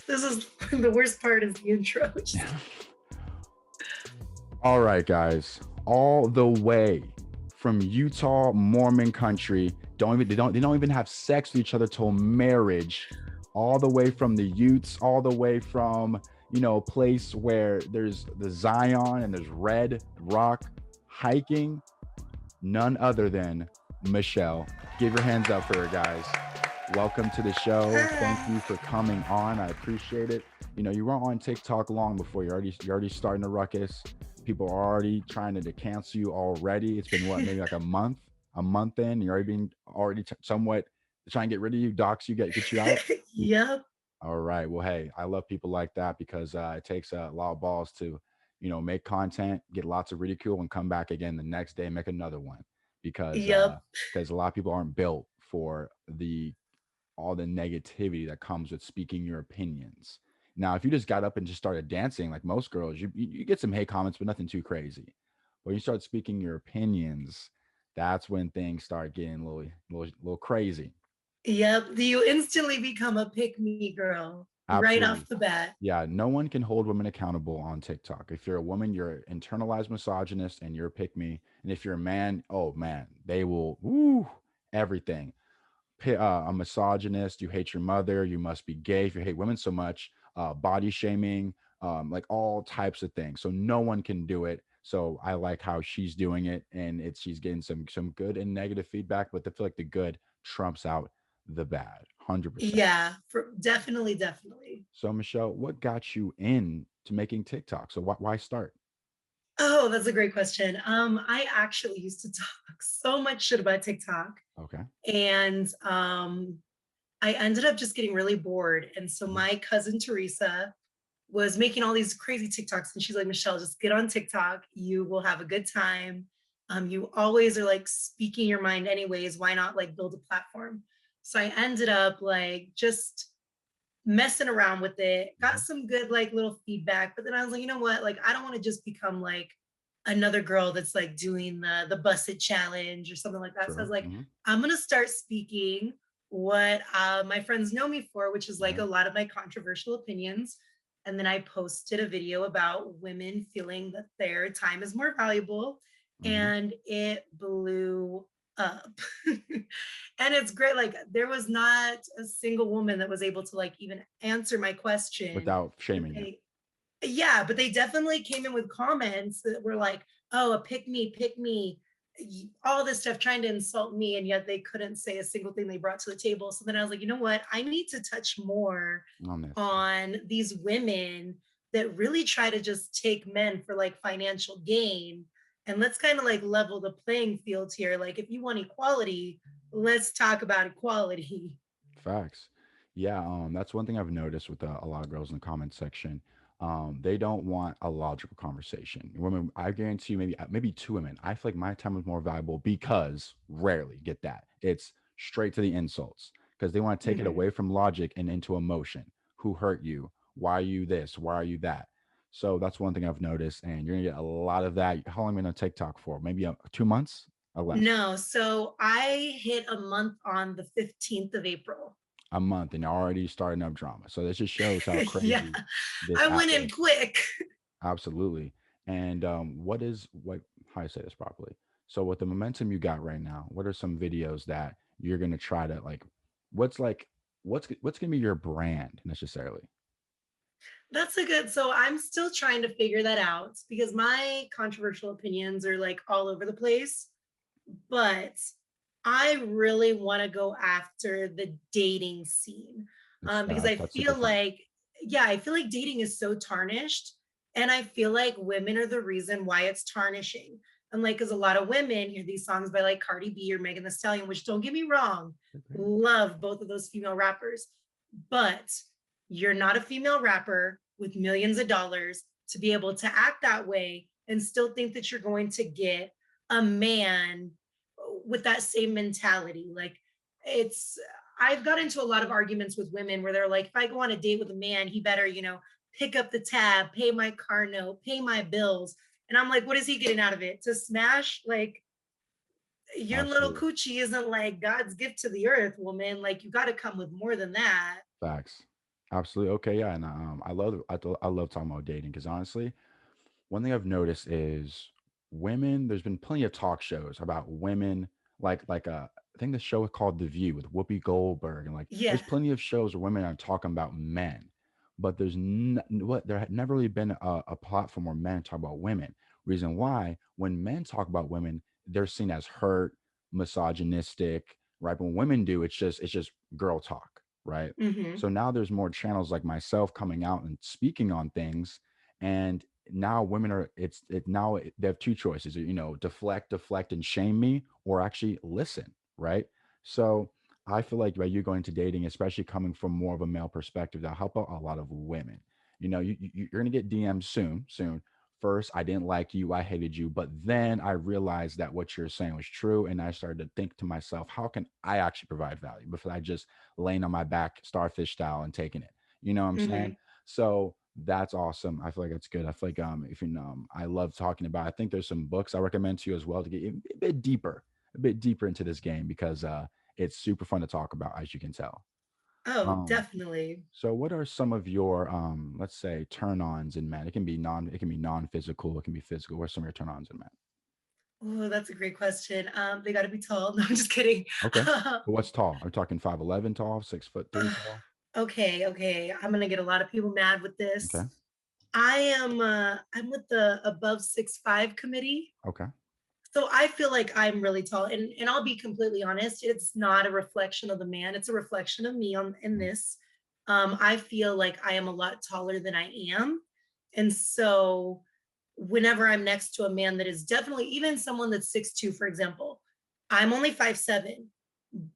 This is the worst part is the intro. All right, guys, all the way from Utah, Mormon country. They don't even have sex with each other till marriage. All the way from the Utes, all the way from a place where there's the Zion and there's Red Rock hiking. None other than Michelle. Give your hands up for her, guys. Welcome to the show. Thank you for coming on. I appreciate it. You weren't on TikTok long before you're already starting a ruckus. People are already trying to cancel you already. It's been what, maybe like a month in. You're already being somewhat trying to get rid of you, dox you, get you out. Yep. All right. Well, hey, I love people like that because it takes a lot of balls to, make content, get lots of ridicule, and come back again the next day and make another one because Yep. a lot of people aren't built for the all the negativity that comes with speaking your opinions. Now, if you just got up and just started dancing like most girls, you get some hate comments, but nothing too crazy. When you start speaking your opinions, that's when things start getting a little crazy. Yep. Do you instantly become a pick me girl right Absolutely. off the bat? Yeah, no one can hold women accountable on TikTok. If you're a woman, you're an internalized misogynist and you're a pick me. And if you're a man, oh man, they will everything. A misogynist, you hate your mother, you must be gay if you hate women so much, body shaming, like all types of things. So no one can do it. So I like how she's doing it, and she's getting some good and negative feedback, but I feel like the good trumps out the bad, 100%. Yeah, definitely, definitely. So Michelle, what got you in to making TikTok? So why start? Oh, that's a great question. I actually used to talk so much shit about TikTok, Okay. and I ended up just getting really bored. And so Mhm. my cousin Teresa was making all these crazy TikToks, and she's like, Michelle, just get on TikTok. You will have a good time. You always are like speaking your mind anyways. Why not like build a platform? So I ended up like just messing around with it, got Mhm. some good like little feedback, but then I was like, you know what? Like, I don't want to just become like another girl that's like doing the busset challenge or something like that. So I was True. like, Hmm. I'm gonna start speaking what my friends know me for, which is like Yeah. a lot of my controversial opinions. And then I posted a video about women feeling that their time is more valuable, Hmm. and it blew up. And it's great. Like, there was not a single woman that was able to like even answer my question. Without But shaming you. yeah, but they definitely came in with comments that were like, oh, a pick me, all this stuff trying to insult me. And yet they couldn't say a single thing they brought to the table. So then I was like, you know what? I need to touch more On this. on these women that really try to just take men for like financial gain. And let's kind of like level the playing field here. Like, if you want equality, let's talk about equality. Facts. Yeah, that's one thing I've noticed with a lot of girls in the comment section. They don't want a logical conversation. Women, I guarantee you, maybe two women. I feel like my time is more valuable because rarely get that. It's straight to the insults because they want to take it Mhm. away from logic and into emotion. Who hurt you? Why are you this? Why are you that? So that's one thing I've noticed, and you're gonna get a lot of that. How long have you been on TikTok for? Maybe 2 months or less. No, so I hit a month on the 15th of April. A month and already starting up drama. So this just shows how Yeah, crazy this I app went in is. quick. Absolutely. And what how I say this properly? So with the momentum you got right now, what are some videos that you're gonna try to what's like what's gonna be your brand necessarily? That's a good, so I'm still trying to figure that out because my controversial opinions are like all over the place. But I really want to go after the dating scene, because I That's super feel fun. like, yeah, I feel like dating is so tarnished. And I feel like women are the reason why it's tarnishing. And like, because a lot of women hear these songs by like Cardi B or Megan Thee Stallion, which don't get me wrong, love both of those female rappers. But you're not a female rapper with millions of dollars to be able to act that way and still think that you're going to get a man with that same mentality. Like, it's, I've got into a lot of arguments with women where they're like, if I go on a date with a man, he better, pick up the tab, pay my car note, pay my bills. And I'm like, what is he getting out of it? To smash? Like, your little Absolutely. coochie isn't like God's gift to the earth, woman. Like you got to come with more than that. Facts. Absolutely. Okay. Yeah. And I love talking about dating because honestly, one thing I've noticed is women. There's been plenty of talk shows about women, I think the show is called The View with Whoopi Goldberg, and like Yeah. there's plenty of shows where women are talking about men, but there had never really been a platform where men talk about women. Reason why, when men talk about women, they're seen as hurt, misogynistic, right? But when women do, it's just girl talk, right? Hmm. So now there's more channels like myself coming out and speaking on things, and now women are they have two choices, deflect and shame me, or actually listen, right? So I feel like by you going to dating, especially coming from more of a male perspective, that'll help out a lot of women. You're gonna get DMs soon. First, I didn't like you, I hated you, but then I realized that what you're saying was true, and I started to think to myself, how can I actually provide value before I just laying on my back, starfish style, and taking it? You know what I'm saying? Hmm. So that's awesome. I feel like that's good. I feel like if you know, I love talking about. I think there's some books I recommend to you as well to get a bit deeper into this game because it's super fun to talk about, as you can tell. Oh, Um, definitely. so what are some of your let's say turn-ons in men? It can be non-physical, it can be physical. What are some of your turn-ons in men? Oh, that's a great question. They got to be tall. No, I'm just kidding. Okay. But what's tall? Are we talking 5'11" tall, 6'3" tall? Okay, okay. I'm gonna get a lot of people mad with Okay. this. I'm with the above 6'5" committee. Okay. So I feel like I'm really tall. And I'll be completely honest, it's not a reflection of the man, it's a reflection of me in Mhm. this. I feel like I am a lot taller than I am. And so whenever I'm next to a man that is definitely even someone that's 6'2", for example, I'm only 5'7".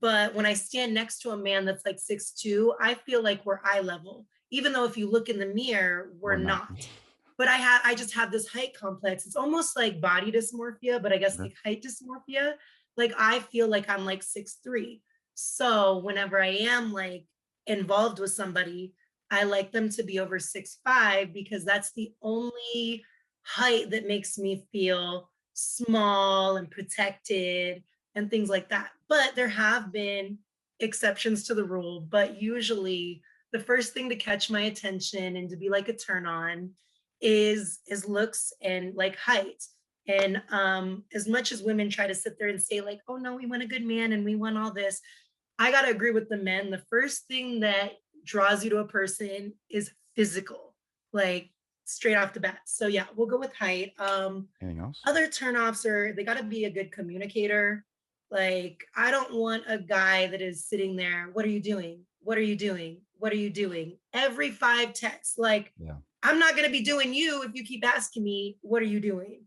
But when I stand next to a man that's like 6'2", I feel like we're eye level. Even though if you look in the mirror, we're We're not. not. But I just have this height complex. It's almost like body dysmorphia, but I guess Okay. like height dysmorphia. Like I feel like I'm like 6'3". So whenever I am like involved with somebody, I like them to be over 6'5", because that's the only height that makes me feel small and protected and things like that. But there have been exceptions to the rule, but usually the first thing to catch my attention and to be like a turn on is looks and like height. And as much as women try to sit there and say like, oh no, we want a good man and we want all this, I got to agree with the men. The first thing that draws you to a person is physical, like straight off the bat. So yeah, we'll go with height. Anything else? Other turnoffs are they got to be a good communicator. Like I don't want a guy that is sitting there. What are you doing? What are you doing? What are you doing? Every five texts. Like Yeah. I'm not going to be doing you if you keep asking me, what are you doing?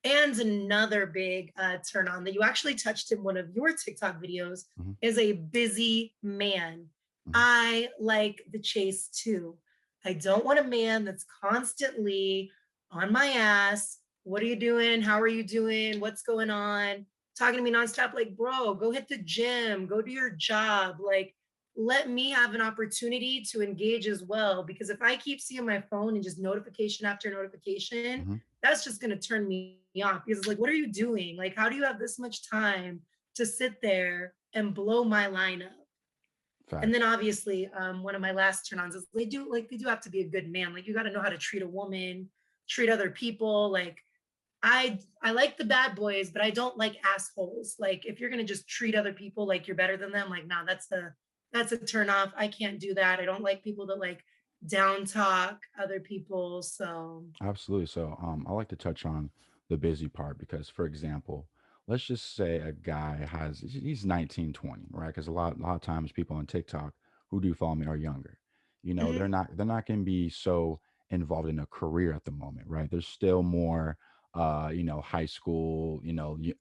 And another big turn on that you actually touched in one of your TikTok videos Hmm. is a busy man. Hmm. I like the chase too. I don't want a man that's constantly on my ass. What are you doing? How are you doing? What's going on? Talking to me nonstop. Like, bro, go hit the gym, go do your job. Like, let me have an opportunity to engage as well. Because if I keep seeing my phone and just notification after notification, Hmm. that's just going to turn me off because it's like, what are you doing? Like, how do you have this much time to sit there and blow my line up? And then Facts. obviously, one of my last turn ons is they do have to be a good man. Like you got to know how to treat a woman, treat other people. Like I like the bad boys, but I don't like assholes. Like if you're gonna just treat other people like you're better than them, like nah, that's a turn off. I can't do that. I don't like people that like down talk other people. So Absolutely. So, I like to touch on the busy part because, for example, let's just say a guy he's 19, 20, right? Because a lot of times people on TikTok who do follow me are younger. mhm, They're not going to be so involved in a career at the moment, right? There's still more, high school,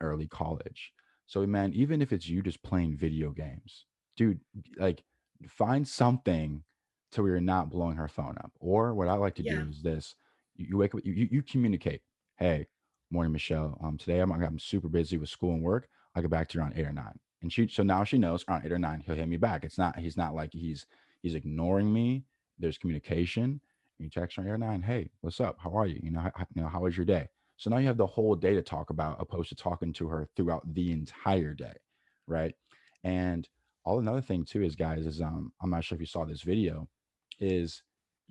early college. So, man, even if it's you just playing video games, dude, like find something to where you're not blowing her phone up. Or what I like to do yeah, is this: you wake up, you communicate. Hey, morning, Michelle. Today I'm super busy with school and work. I'll get back to you around 8 or 9. And so now she knows around 8 or 9 he'll hit me back. He's not like he's ignoring me. There's communication. You text around 8 or 9. Hey, what's up? How are you? How was your day? So now you have the whole day to talk about, opposed to talking to her throughout the entire day, right? And all another thing too is, guys, is I'm not sure if you saw this video, is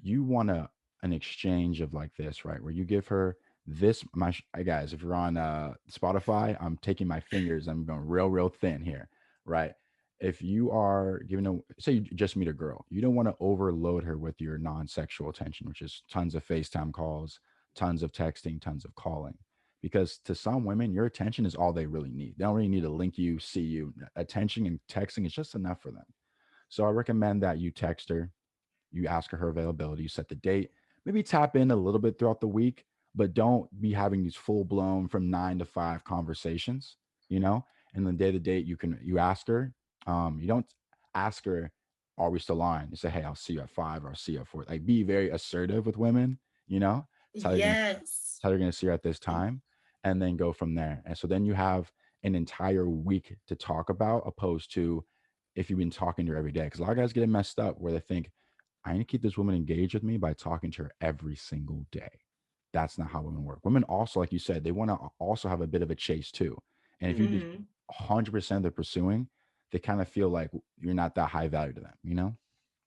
you want an exchange of like this, right? Where you give her this, guys, if you're on Spotify, I'm taking my fingers, I'm going real thin here, right? If you are giving a, say you just meet a girl, you don't want to overload her with your non-sexual attention, which is tons of FaceTime calls, tons of texting, tons of calling. Because to some women, your attention is all they really need. They don't really need to link you, see you. Attention and texting is just enough for them. So I recommend that you text her, you ask her availability, you set the date, maybe tap in a little bit throughout the week, but don't be having these full blown from 9 to 5 conversations, you know. And the day to date, you ask her, you don't ask her, are we still on? You say, hey, I'll see you at 5 or I'll see you at 4. Like, be very assertive with women, you know. It's how you're gonna Yes. how you're gonna see her at this time, and then go from there. And so then you have an entire week to talk about, opposed to if you've been talking to her every day. Because a lot of guys get it messed up where they think, I need to keep this woman engaged with me by talking to her every single day. That's not how women work. Women also, like you said, they want to also have a bit of a chase too. And if you just Mhm. 100% they're pursuing, they kind of feel like you're not that high value to them, you know?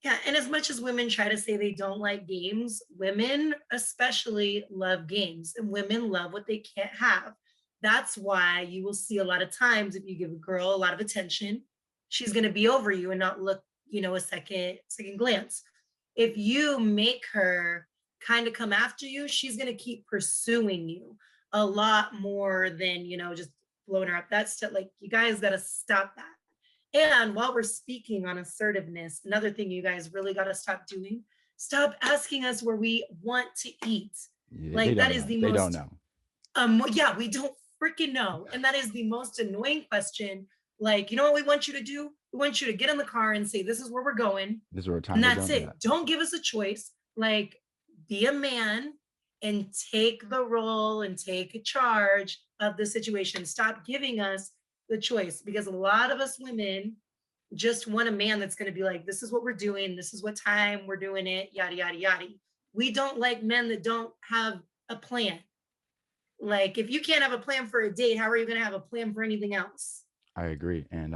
Yeah, and as much as women try to say they don't like games, women especially love games, and women love what they can't have. That's why you will see a lot of times if you give a girl a lot of attention, she's going to be over you and not look, a second glance. If you make her kind of come after you, she's going to keep pursuing you a lot more than, just blowing her up. That's like, you guys got to stop that. And while we're speaking on assertiveness, another thing you guys really got to stop doing, stop asking us where we want to eat. They Like, that don't is know. the They don't most, know. yeah, we don't freaking know. And that is the most annoying question. Like, you know what we want you to do? We want you to get in the car and say, this is where we're going. This is our time And we're that's going. Yeah. it. Don't give us a choice. Like, be a man and take the role and take a charge of the situation. Stop giving us the choice, because a lot of us women just want a man that's going to be like, this is what we're doing, this is what time we're doing it, yada yada yada. We don't like men that don't have a plan. Like, if you can't have a plan for a date, how are you going to have a plan for anything else? I agree. And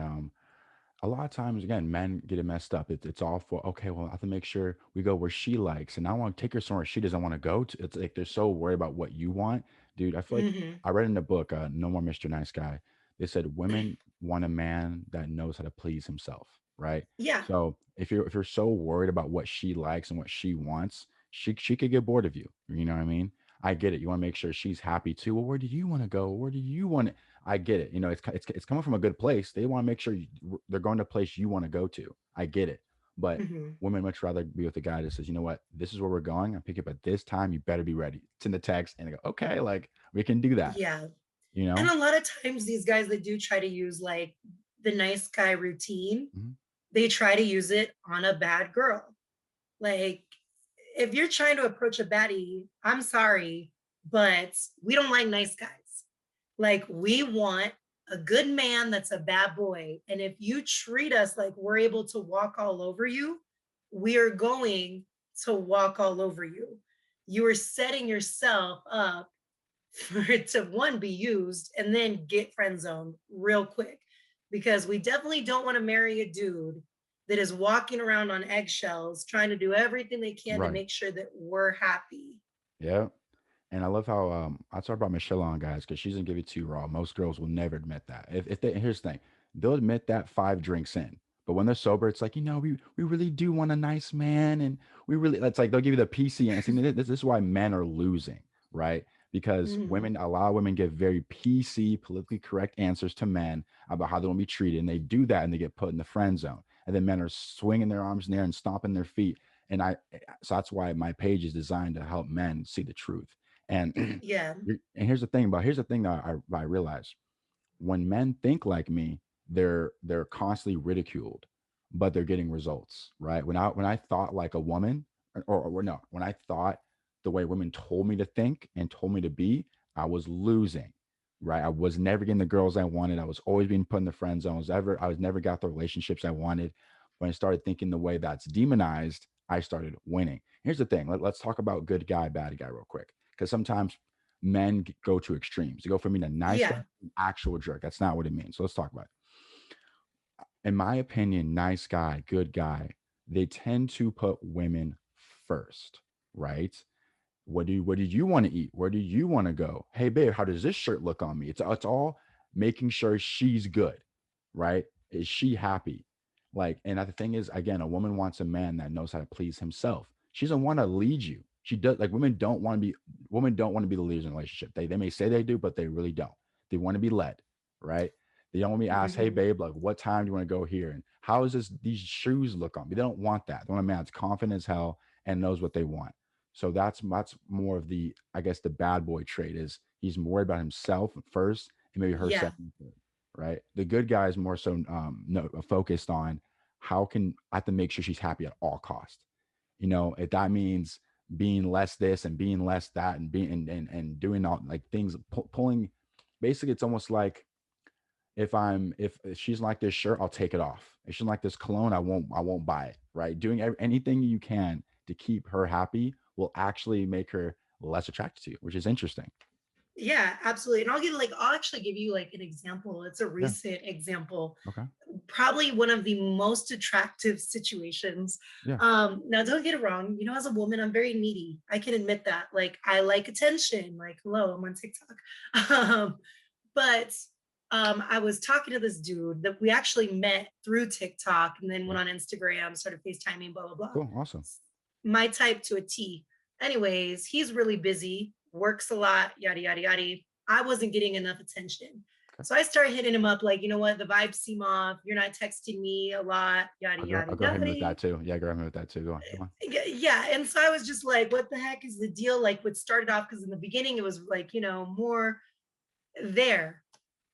a lot of times, again, men get it messed up. It's all for, okay, well, I have to make sure we go where she likes, and I want to take her somewhere she doesn't want to go to. It's like they're so worried about what you want, dude. I feel like Mm-hmm. I read in the book, No More Mr. Nice Guy. They said women want a man that knows how to please himself, right? Yeah. So if you're so worried about what she likes and what she wants, she could get bored of you. You know what I mean? I get it. You want to make sure she's happy too. Well, where do you want to go? Where do you want to? I get it. You know, it's coming from a good place. They want to make sure they're going to a place you want to go to. I get it. But Mm-hmm. women much rather be with a guy that says, you know what, this is where we're going. I pick up at this time. You better be ready. It's in the text, and I go, okay, like we can do that. Yeah. You And know? a lot of times these guys that do try to use like the nice guy routine, Mhm. they try to use it on a bad girl. Like, if you're trying to approach a baddie, I'm sorry, but we don't like nice guys. Like, we want a good man that's a bad boy. And if you treat us like we're able to walk all over you, we are going to walk all over you. You are setting yourself up for it to, one, be used and then get friend zoned real quick, because we definitely don't want to marry a dude that is walking around on eggshells trying to do everything they can to Right. make sure that we're happy. Yeah. And I love how I talk about Michelle on guys because she's gonna give it to you raw. Most girls will never admit that. If they, here's the thing, they'll admit that 5 drinks in, but when they're sober, it's like, we really do want a nice man, and we really, it's like they'll give you the PC answer. And this is why men are losing, right? Because Mhm. a lot of women give very PC, politically correct answers to men about how they want to be treated, and they do that, and they get put in the friend zone, and then men are swinging their arms in the air and stomping their feet. And so that's why my page is designed to help men see the truth. And Yeah. and here's the thing that I realize, when men think like me, they're constantly ridiculed, but they're getting results, right? When I thought like a woman, or no, when I thought the way women told me to think and told me to be, I was losing, right? I was never getting the girls I wanted. I was always being put in the friend zones. I was never got the relationships I wanted. When I started thinking the way that's demonized, I started winning. Here's the thing. Let's talk about good guy, bad guy real quick, because sometimes men go to extremes. They go from being a nice guy Yeah. to an actual jerk. That's not what it means. So let's talk about it. In my opinion, nice guy, good guy, they tend to put women first, right? What do you want to eat? Where do you want to go? Hey babe, how does this shirt look on me? It's all making sure she's good, right? Is she happy? Like, and the thing is, again, a woman wants a man that knows how to please himself. She doesn't want to lead you. She does, like, women don't want to be the leaders in a relationship. They may say they do, but they really don't. They want to be led, right? They don't want to be asked, hey Mhm. babe, like what time do you want to go here? And how is this these shoes look on me? They don't want that. They want a man that's confident as hell and knows what they want. So that's more of the, I guess, the bad boy trait is he's worried about himself first and maybe her Yeah. second, third, right? The good guy is more so no, focused on how can I have to make sure she's happy at all costs. You know, if that means being less this and being less that and being and doing all like things pulling, basically it's almost like if she's like this shirt, I'll take it off. If she's like this cologne, I won't buy it. Right? Doing anything you can to keep her happy will actually make her less attracted to you, which is interesting. Yeah, absolutely. And I'll actually give you like an example. It's a Yeah. recent example. Okay. Probably one of the most attractive situations. Yeah. Now don't get it wrong, you know, as a woman, I'm very needy. I can admit that. Like I like attention. Like, hello, I'm on TikTok. Um, but I was talking to this dude that we actually met through TikTok and then Yeah. went on Instagram, started FaceTiming, blah, blah, blah. Cool. Awesome. My type to a T. Anyways, he's really busy, works a lot, yada, yada, yada. I wasn't getting enough attention. Okay. So I started hitting him up like, you know what, the vibes seem off. You're not texting me a lot, yada, I'll yada, go ahead yada. with that too. Yeah, go ahead with that too. Go on. Go on. Yeah. And so I was just like, what the heck is the deal? Like, what started off, because in the beginning, it was like, you know, more there.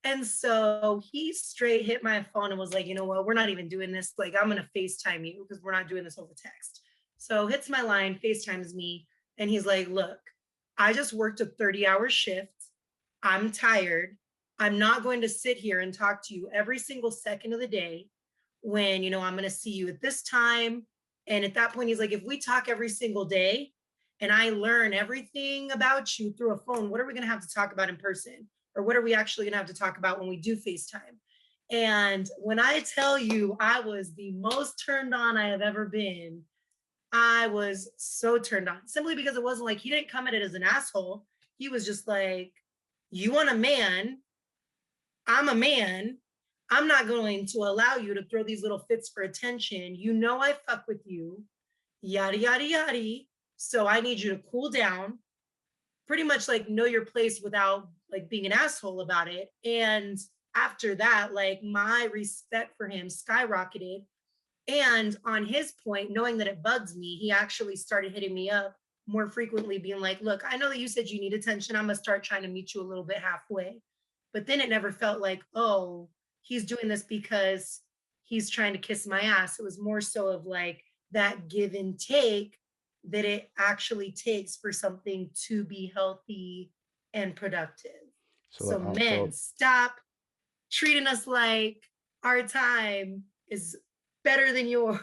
And so he straight hit my phone and was like, you know what, we're not even doing this. Like, I'm going to FaceTime you because we're not doing this over text. So hits my line, FaceTimes me. And he's like, look, I just worked a 30-hour shift. I'm tired. I'm not going to sit here and talk to you every single second of the day when, you know, I'm going to see you at this time. And at that point, he's like, if we talk every single day and I learn everything about you through a phone, what are we going to have to talk about in person? Or what are we actually going to have to talk about when we do FaceTime? And when I tell you I was the most turned on I have ever been, I was so turned on simply because it wasn't like he didn't come at it as an asshole. He was just like, you want a man, I'm a man. I'm not going to allow you to throw these little fits for attention. You know, I fuck with you, yada, yada, yada. So I need you to cool down, pretty much like know your place without like being an asshole about it. And after that, like my respect for him skyrocketed. And on his point, knowing that it bugs me, he actually started hitting me up more frequently, being like, look, I know that you said you need attention. I'm going to start trying to meet you a little bit halfway. But then it never felt like, oh, he's doing this because he's trying to kiss my ass. It was more so of like that give and take that it actually takes for something to be healthy and productive. So So, like men, stop treating us like our time is better than yours.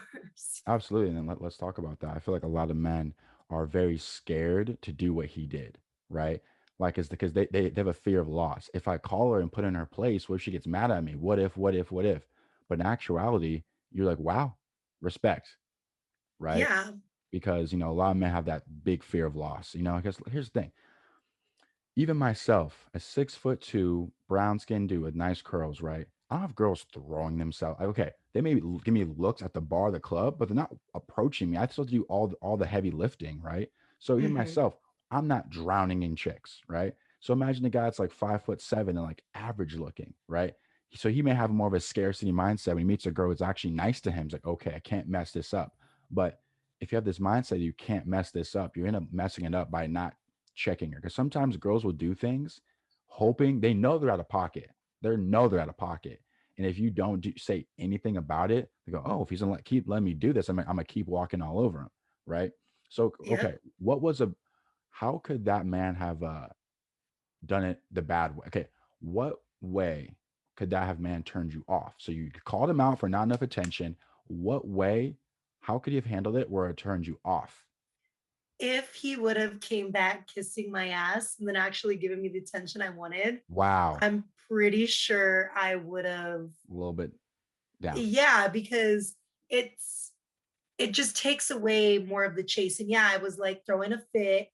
absolutely. And then let's talk about that. I feel like a lot of men are very scared to do what he did, right? Like it's because they have a fear of loss. If I call her and put her in her place, what if she gets mad at me? What if, what if, what if? But in actuality, you're like, wow, respect, right? Yeah. Because a lot of men have that big fear of loss. Because here's the thing. Even myself, a 6'2", brown skinned dude with nice curls, right? I don't have girls throwing themselves. Okay, they may give me looks at the bar, the club, but they're not approaching me. I still have to do all the heavy lifting, right? So even Mhm. myself, I'm not drowning in chicks, right? So imagine a guy that's like 5'7" and like average looking, right? So he may have more of a scarcity mindset when he meets a girl who's actually nice to him. He's like, okay, I can't mess this up. But if you have this mindset, you can't mess this up. You end up messing it up by not checking her, because sometimes girls will do things hoping they know they're out of pocket. They know they're out of pocket. And if you don't say anything about it, they go, oh, if he's gonna keep letting me do this, I'm gonna keep walking all over him. Right. So, okay. Yep. How could that man have done it the bad way? Okay. What way could that have man turned you off? So you called him out for not enough attention. What way, how could he have handled it where it turned you off? If he would have came back kissing my ass and then actually given me the attention I wanted, Wow. I'm pretty sure I would have. A little bit down. Yeah, because it's it just takes away more of the chase. And yeah, I was like throwing a fit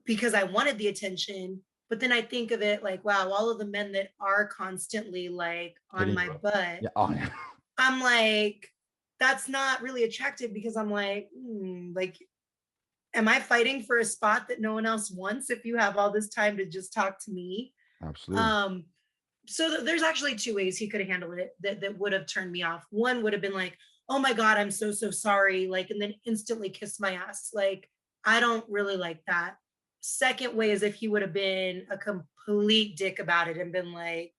because I wanted the attention. But then I think of it like, wow, all of the men that are constantly like on Hitting my you up. butt, Yeah. Oh, yeah. I'm like, that's not really attractive because I'm like, like, am I fighting for a spot that no one else wants if you have all this time to just talk to me? Absolutely. Um, there's actually two ways he could have handled it that would have turned me off. One would have been like, oh my God, I'm so sorry. Like, and then instantly kiss my ass. Like, I don't really like that. Second way is if he would have been a complete dick about it and been like,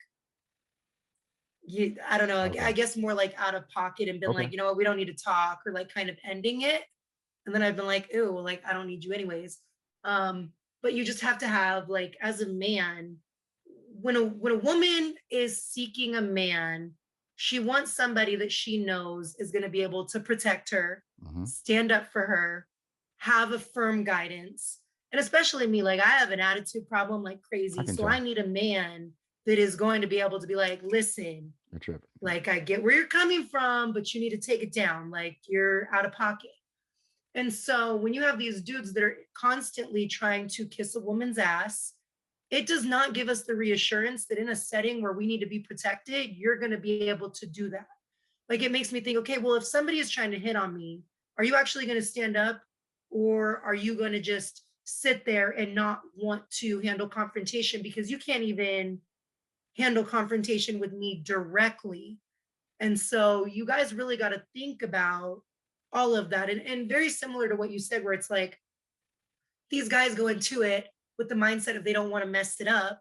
I don't know, Okay. I guess more like out of pocket and been Okay. like, you know what, we don't need to talk, or like kind of ending it. And then I've been like, ew, like I don't need you anyways. But you just have to have like as a man, when a woman is seeking a man, she wants somebody that she knows is going to be able to protect her, Hmm. stand up for her, have a firm guidance. And especially me, like I have an attitude problem like I crazy. can So I tell. need a man that is going to be able to be like, listen, You're tripping. like I get where you're coming from, but you need to take it down. Like you're out of pocket. And so when you have these dudes that are constantly trying to kiss a woman's ass, it does not give us the reassurance that in a setting where we need to be protected, you're going to be able to do that. Like it makes me think, okay, well, if somebody is trying to hit on me, are you actually going to stand up, or are you going to just sit there and not want to handle confrontation because you can't even handle confrontation with me directly? And so you guys really got to think about all of that. And very similar to what you said, where it's like these guys go into it with the mindset of they don't want to mess it up.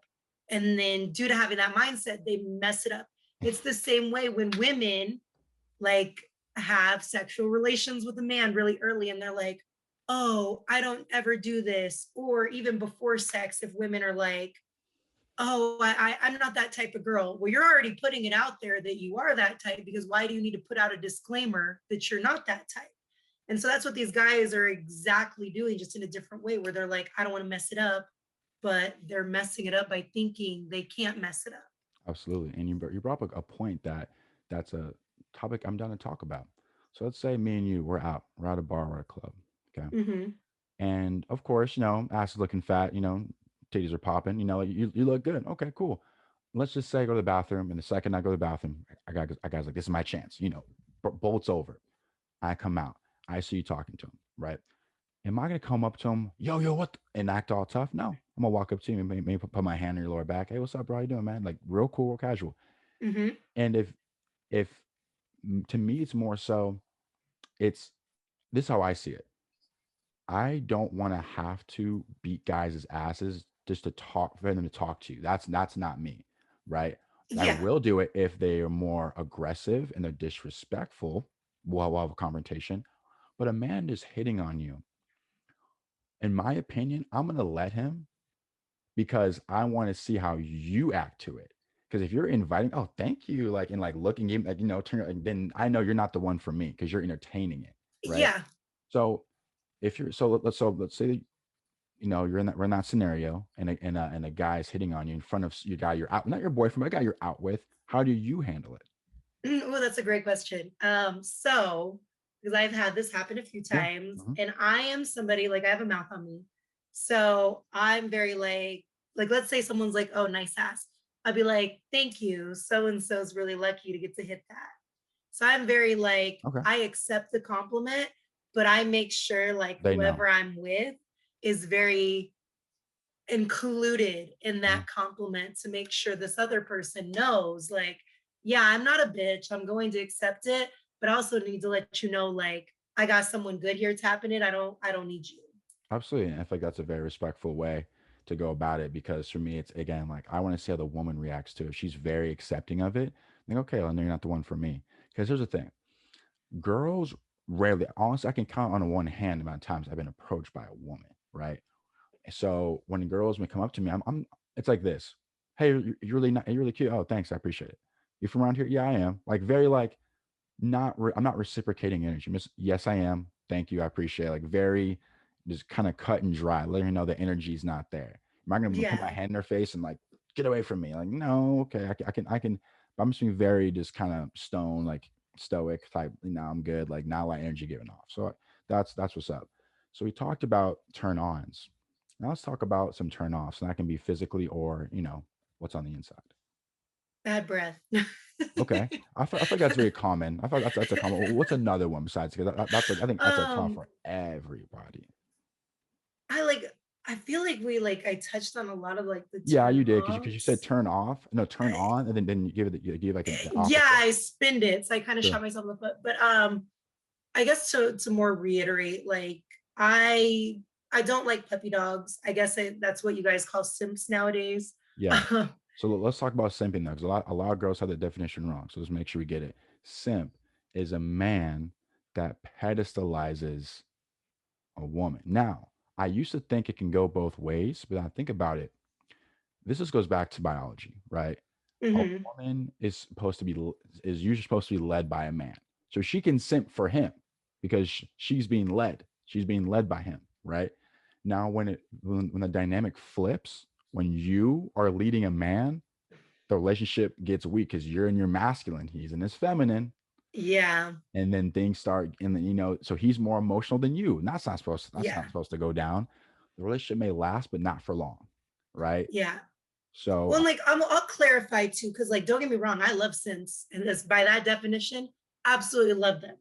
And then due to having that mindset, they mess it up. It's the same way when women like have sexual relations with a man really early and they're like, oh, I don't ever do this. Or even before sex, if women are like, oh, I'm not that type of girl. Well, you're already putting it out there that you are that type, because why do you need to put out a disclaimer that you're not that type? And so that's what these guys are exactly doing, just in a different way, where they're like, I don't want to mess it up, but they're messing it up by thinking they can't mess it up. Absolutely. And you brought up a point that's a topic I'm down to talk about. So let's say me and you, we're at a bar or a club. Okay. Mm-hmm. And of course, ass is looking fat, titties are popping, like you look good. Okay, cool. Let's just say I go to the bathroom, and the second I go to the bathroom, I guys like, this is my chance, bolts over. I come out. I see you talking to him, right? Am I gonna come up to him, yo, what, and act all tough? No, I'm gonna walk up to you and maybe put my hand on your lower back. Hey, what's up, bro? How you doing, man? Like real cool, real casual. Mm-hmm. And if to me, it's more so, it's this is how I see it. I don't want to have to beat guys' asses just to talk for them to talk to you. That's not me, right? I Yeah. will do it if they are more aggressive and they're disrespectful. We'll have a confrontation. But a man just hitting on you, in my opinion, I'm gonna let him because I want to see how you act to it. Because if you're inviting, oh, thank you, like, and like looking, like, turn, like, then I know you're not the one for me because you're entertaining it, right? Yeah. So if you're let's say that, you're in that we're in that scenario, and a guy's hitting on you in front of your guy you're out, not your boyfriend, but a guy you're out with. How do you handle it? Well, that's a great question. So because I've had this happen a few Yeah. times, Hmm. and I am somebody like I have a mouth on me. So I'm very like let's say someone's like, oh, nice ass. I'd be like, thank you. So and so's really lucky to get to hit that. So I'm very like, Okay. I accept the compliment, but I make sure like They know. whoever I'm with is very included in Mhm. that compliment to make sure this other person knows, like, yeah, I'm not a bitch, I'm going to accept it, but I also need to let you know, like, I got someone good here tapping it. I don't need you. Absolutely. And I think that's a very respectful way to go about it, because for me, it's again like I want to see how the woman reacts to it. If she's very accepting of it, like, okay, well, no, you're not the one for me. Because here's the thing, girls rarely, honestly, I can count on one hand the amount of times I've been approached by a woman, right? So when girls may come up to me, it's like this. Hey, you're really not, you're really cute. Oh, thanks. I appreciate it. You from around here? Yeah, I am. Like very like I'm not reciprocating energy. Yes, I am. Thank you. I appreciate it. Like very just kind of cut and dry, letting her know the energy's not there. Am I gonna put my Yeah. hand in her face and like get away from me? Like, no, okay, I can. But I'm just being very just kind of stone, like stoic type. I'm good. Like not a lot of energy giving off. So that's what's up. So we talked about turn ons. Now let's talk about some turn offs, and that can be physically or what's on the inside. Bad breath. Okay, I feel like that's very common. I thought that's a common. What's another one besides? Because that's like I think that's a top um, for everybody. I like I feel like I touched on a lot of like the Yeah, turn you did because you said offs. turn off, no, turn I, on, and then you give it you give like the yeah, opposite. I spinned it. So I kind of Sure. shot myself in the foot. But I guess to more reiterate, like I I don't like puppy dogs. I guess that's what you guys call simps nowadays. Yeah. So let's talk about simping though, because a lot of girls have the definition wrong. So let's make sure we get it. Simp is a man that pedestalizes a woman. Now, I used to think it can go both ways, but I think about it. This just goes back to biology, right? A Mhm. woman is usually supposed to be led by a man. So she can simp for him because she's being led. She's being led by him, right? Now when the dynamic flips, when you are leading a man, the relationship gets weak because you're in your masculine, he's in his feminine, Yeah. and then things start and then so he's more emotional than you. And that's not Yeah. supposed to go down. The relationship may last, but not for long, right? Yeah. So Well, and, like I'll clarify too, because like don't get me wrong, I love simps, and this by that definition, absolutely love them.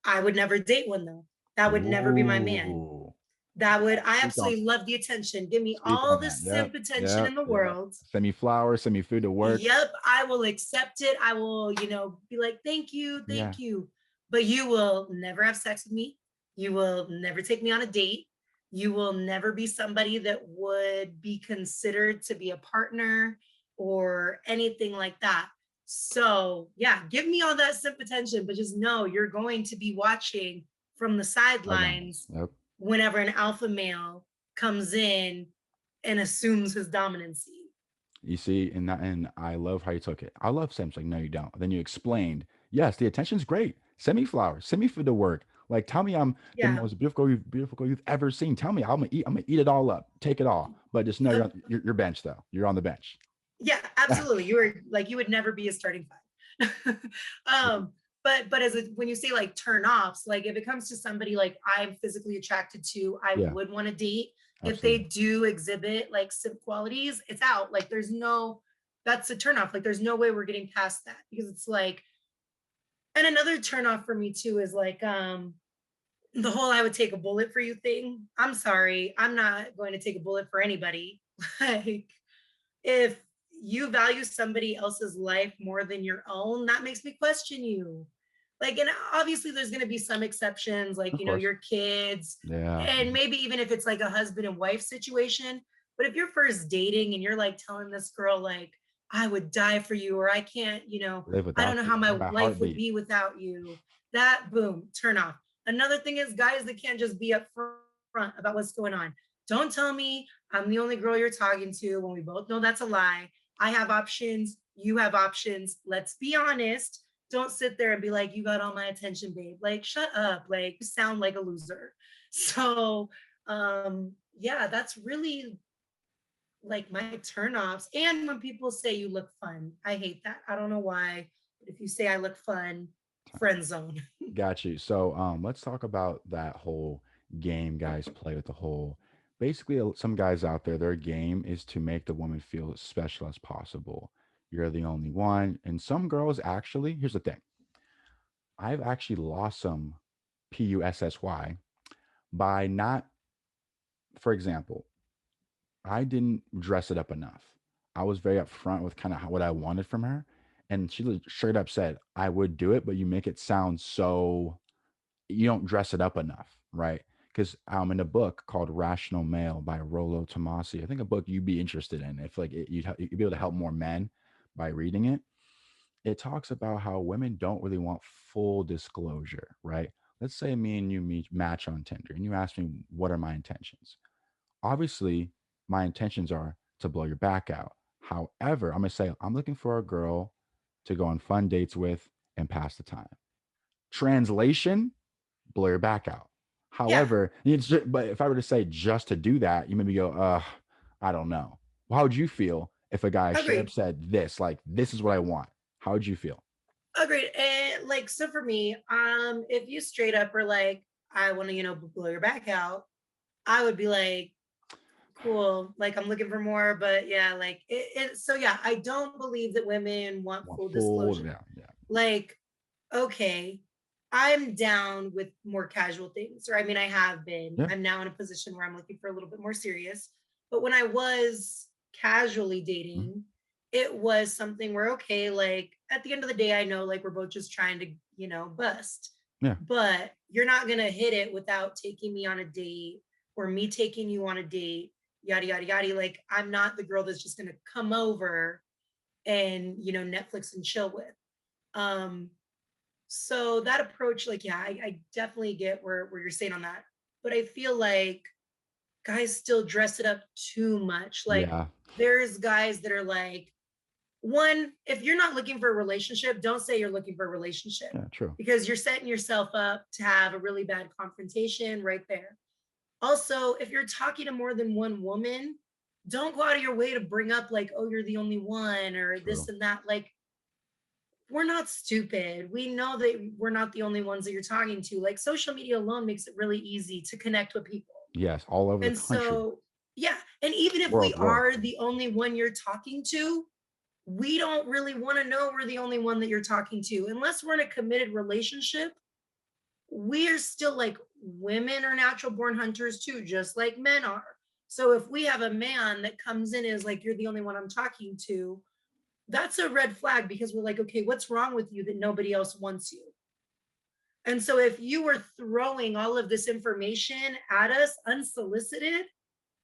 I would never date one though. That would never be my man. ooh, That would I speak on absolutely love the attention. Give me speak all on the that. Yep, simp attention yep, in the yep. world. Send me flowers, send me food to work. Yep, I will accept it. I will, be like, Yeah, thank you. But you will never have sex with me. You will never take me on a date. You will never be somebody that would be considered to be a partner or anything like that. So, yeah, give me all that simp attention, but just know you're going to be watching from the sidelines. sidelines Yep. whenever an alpha male comes in and assumes his dominancy. You see, and I love how you took it. I love Sam's like, no, you don't. Then you explained, yes, the attention's great. Send me flowers, send me food to work. Like, tell me I'm the Yeah. most beautiful girl you've ever seen. Tell me I'm gonna eat it all up, take it all. But just know Uh, you're bench though. You're on the bench. yeah, absolutely. You were like you would never be a starting five. But as when you say like turn offs, like if it comes to somebody like I'm physically attracted to, I Yeah, would want to date. If they absolutely. do exhibit like simp qualities, it's out. Like there's no, that's a turn off. Like there's no way we're getting past that because it's like, and another turn off for me too is like the whole I would take a bullet for you thing. I'm sorry, I'm not going to take a bullet for anybody. Like if you value somebody else's life more than your own, that makes me question you. Like, and obviously there's going to be some exceptions, like, Of course. your kids, Yeah. and maybe even if it's like a husband and wife situation. But if you're first dating and you're like telling this girl, like, I would die for you, or I can't, Live I don't without know you. how my My life would heartbeat. be without you, that boom, turn off. Another thing is guys that can't just be upfront about what's going on. Don't tell me I'm the only girl you're talking to when we both know that's a lie. I have options. You have options. Let's be honest. Don't sit there and be like, you got all my attention, babe. Like, shut up. Like, you sound like a loser. So, yeah, that's really like my turnoffs. And when people say you look fun, I hate that. I don't know why. But if you say I look fun, friend zone. Got you. So let's talk about that whole game guys play with the whole basically some guys out there, their game is to make the woman feel as special as possible. You're the only one. And some girls actually, here's the thing. I've actually lost some PUSSY by not, for example, I didn't dress it up enough. I was very upfront with kind of what I wanted from her. And she straight up said, I would do it, but you make it sound so you don't dress it up enough, right? Because in a book called Rational Male by Rollo Tomasi, I think a book you'd be interested in if like you'd be able to help more men by reading it. It talks about how women don't really want full disclosure, right? Let's say me and you match on Tinder and you ask me what are my intentions. Obviously, my intentions are to blow your back out. However, I'm gonna say I'm looking for a girl to go on fun dates with and pass the time. Translation, blow your back out. Yeah, However, but if I were to say just to do that, you maybe go, I don't know. How would you feel if a guy straight up agreed. said this, like, this is what I want? How would you feel? Agreed. And like, so for me, if you straight up are like, I want to, blow your back out, I would be like, cool. Like, I'm looking for more, but yeah, like so yeah, I don't believe that women want Well, full full, disclosure. yeah, yeah, Like, okay, I'm down with more casual things, or I mean, I have been. yeah. I'm now in a position where I'm looking for a little bit more serious. But when I was casually Mhm. dating, it was something where, okay, like at the end of the day, I know like we're both just trying to, bust. Yeah, But you're not going to hit it without taking me on a date or me taking you on a date, yada, yada, yada. Like, I'm not the girl that's just going to come over and, Netflix and chill with. Um, so that approach, like, yeah, I definitely get where you're saying on that. But I feel like guys still dress it up too much. Like, yeah, there's guys that are like, one, if you're not looking for a relationship, don't say you're looking for a relationship yeah, true. because you're setting yourself up to have a really bad confrontation right there. Also, if you're talking to more than one woman, don't go out of your way to bring up, like, oh, you're the only one or this True. and that. Like, we're not stupid. We know that we're not the only ones that you're talking to. Like, social media alone makes it really easy to connect with people. Yes, all over the And country, so, yeah. And even if we world. are the only one you're talking to, we don't really want to know we're the only one that you're talking to. Unless we're in a committed relationship, we're still like, women are natural born hunters too, just like men are. So if we have a man that comes in and is like, you're the only one I'm talking to, that's a red flag because we're like, okay, what's wrong with you that nobody else wants you? And so if you were throwing all of this information at us unsolicited,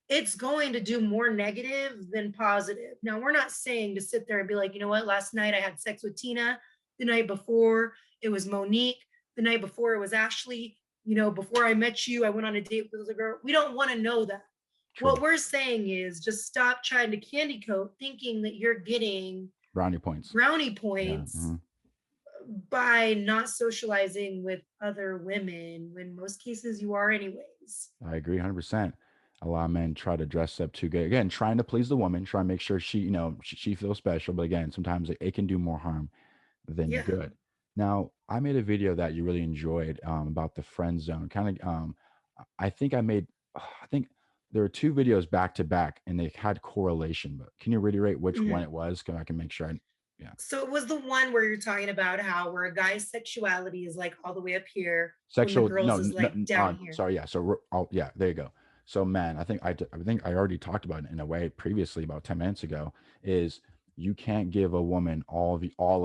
it's going to do more negative than positive. Now, we're not saying to sit there and be like, you know what, last night I had sex with Tina, the night before it was Monique, the night before it was Ashley, before I met you, I went on a date with a girl. We don't want to know that. True. What we're saying is just stop trying to candy coat thinking that you're getting Brownie points. brownie Yeah. points Hmm. by not socializing with other women when most cases you are anyways. I agree 100%. A lot of men try to dress up too good. Again, trying to please the woman, try to make sure she, she feels special. But again, sometimes it can do more harm than Yeah. good. Now, I made a video that you really enjoyed about the friend zone. Kind of, I think I think there were two videos back to back, and they had correlation. But can you reiterate which one Mhm. it was? So I can make sure I, yeah. So it was the one where you're talking about how where a guy's sexuality is like all the way up here when the Sexual, no, girls is like down here. sorry, yeah. So, yeah, there you go. So, man, I think I already talked about it in a way previously about 10 minutes ago. Is you can't give a woman all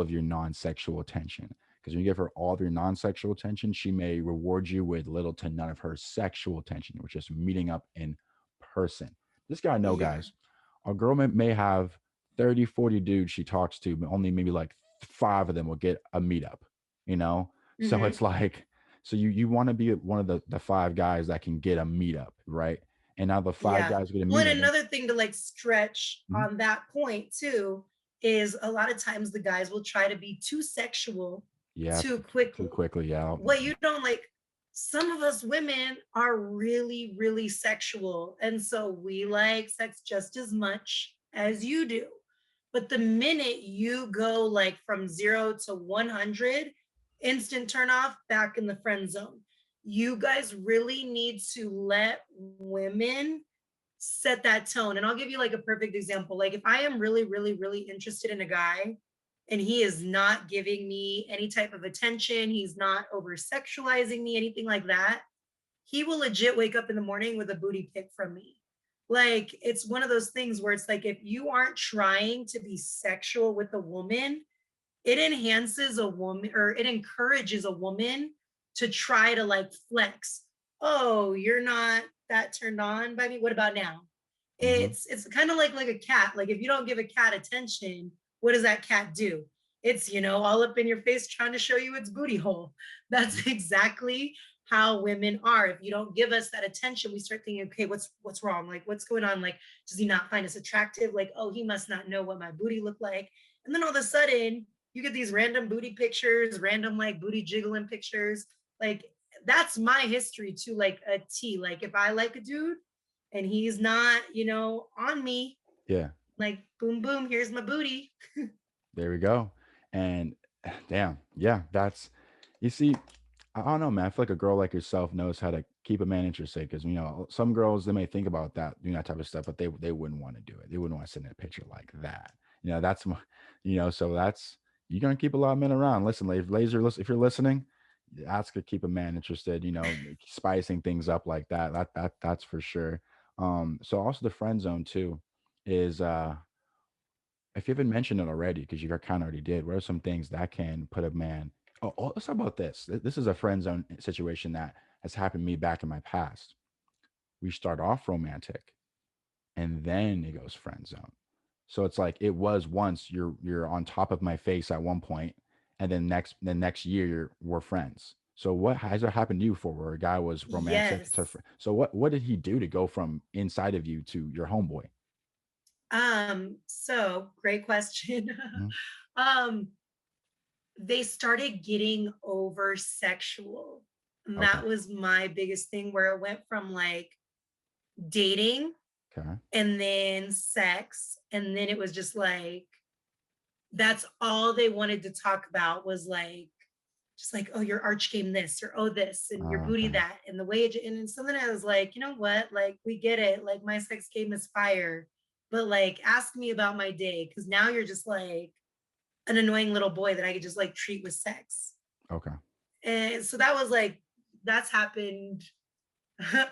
of your non-sexual attention because when you give her all of your non-sexual attention, she may reward you with little to none of her sexual attention, which is meeting up in person. This guy, no, Yeah. guys, a girl may have 30, 40 dudes she talks to, but only maybe like five of them will get a meetup. You know, so Hmm. it's like, so you want to be one of the five guys that can get a meetup, right? And now the five Yeah. guys get a Well, meetup. and another thing to like stretch Mhm. on that point too is a lot of times the guys will try to be too sexual Yeah, too too quickly. quickly. Yeah. What you don't like, some of us women are really, really sexual. And so we like sex just as much as you do. But the minute you go like from 0 to 100, instant turn off, back in the friend zone. You guys really need to let women set that tone. And I'll give you like a perfect example. Like if I am really, really, really interested in a guy and he is not giving me any type of attention, he's not over sexualizing me, anything like that, he will legit wake up in the morning with a booty pic from me. Like it's one of those things where it's like if you aren't trying to be sexual with a woman, it enhances a woman or it encourages a woman to try to like flex. Oh, you're not that turned on by me. What about now? Hmm. It's kind of like a cat. Like if you don't give a cat attention, what does that cat do? It's all up in your face trying to show you its booty hole. That's exactly how women are. If you don't give us that attention, we start thinking, okay, what's wrong? Like what's going on? Like does he not find us attractive? Like oh, he must not know what my booty looked like. And then all of a sudden, you get these random booty pictures, random like booty jiggling pictures. Like that's my history too, like a T. Like if I like a dude and he's not, on me, Yeah. like boom, boom, here's my booty. There we go. And damn, yeah, that's you see, I don't know, man. I feel like a girl like yourself knows how to keep a man interested because some girls they may think about that, doing that type of stuff, but they wouldn't want to do it. They wouldn't want to sit in a picture like that. That's so that's you're gonna keep a lot of men around. Listen, laser, listen, if you're listening, that's gonna keep a man interested. Spicing things up like that. That's for sure. So also the friend zone too is if you haven't mentioned it already, because you kind of already did, what are some things that can put a man? Oh, let's talk about this. This is a friend zone situation that has happened to me back in my past. We start off romantic, and then it goes friend zone. So it's like it was once you're on top of my face at one point, and then next year we're friends. So what has that happened to you for where a guy was romantic to Yes. so what did he do to go from inside of you to your homeboy? So great question. Mhm. um, they started getting over sexual. And Okay. that was my biggest thing where it went from like dating Okay. and then sex. And then it was just like, that's all they wanted to talk about was like, just like, oh, your arch game this, or oh, this, and your booty Okay. that, and the wage. And then something I was like, you know what? Like, we get it. Like, my sex game is fire. But like, ask me about my day. Cause now you're just like an annoying little boy that I could just like treat with sex. Okay. And so that was like, that's happened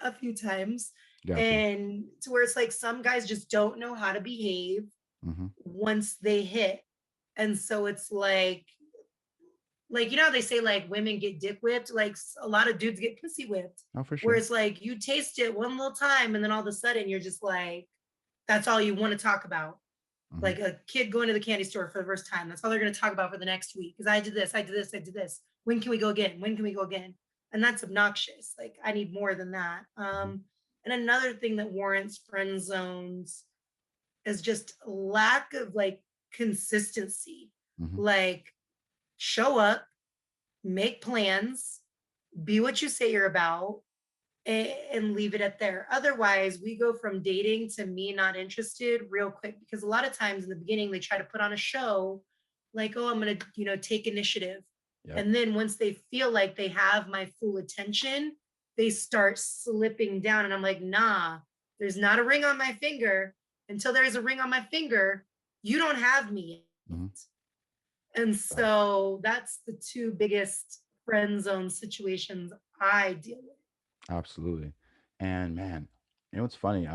a few times. Gotcha. And to where it's like some guys just don't know how to behave Hmm. once they hit. And so it's like how they say like women get dick whipped, like a lot of dudes get pussy whipped, Oh, for where sure. it's like you taste it one little time and then all of a sudden you're just like, that's all you want to talk about. Hmm. Like a kid going to the candy store for the first time, that's all they're going to talk about for the next week, because I did this, I did this, I did this, when can we go again, when can we go again? And that's obnoxious. Like I need more than that. Hmm. And another thing that warrants friend zones is just lack of like consistency. Hmm. Like show up, make plans, be what you say you're about, and leave it at there. Otherwise, we go from dating to me not interested real quick, because a lot of times in the beginning they try to put on a show like, oh, I'm going to, take initiative. Yep. And then once they feel like they have my full attention, they start slipping down and I'm like, nah, there's not a ring on my finger. Until there's a ring on my finger, you don't have me yet. Hmm. And Right. so that's the two biggest friend zone situations I deal with. Absolutely. And man, what's funny?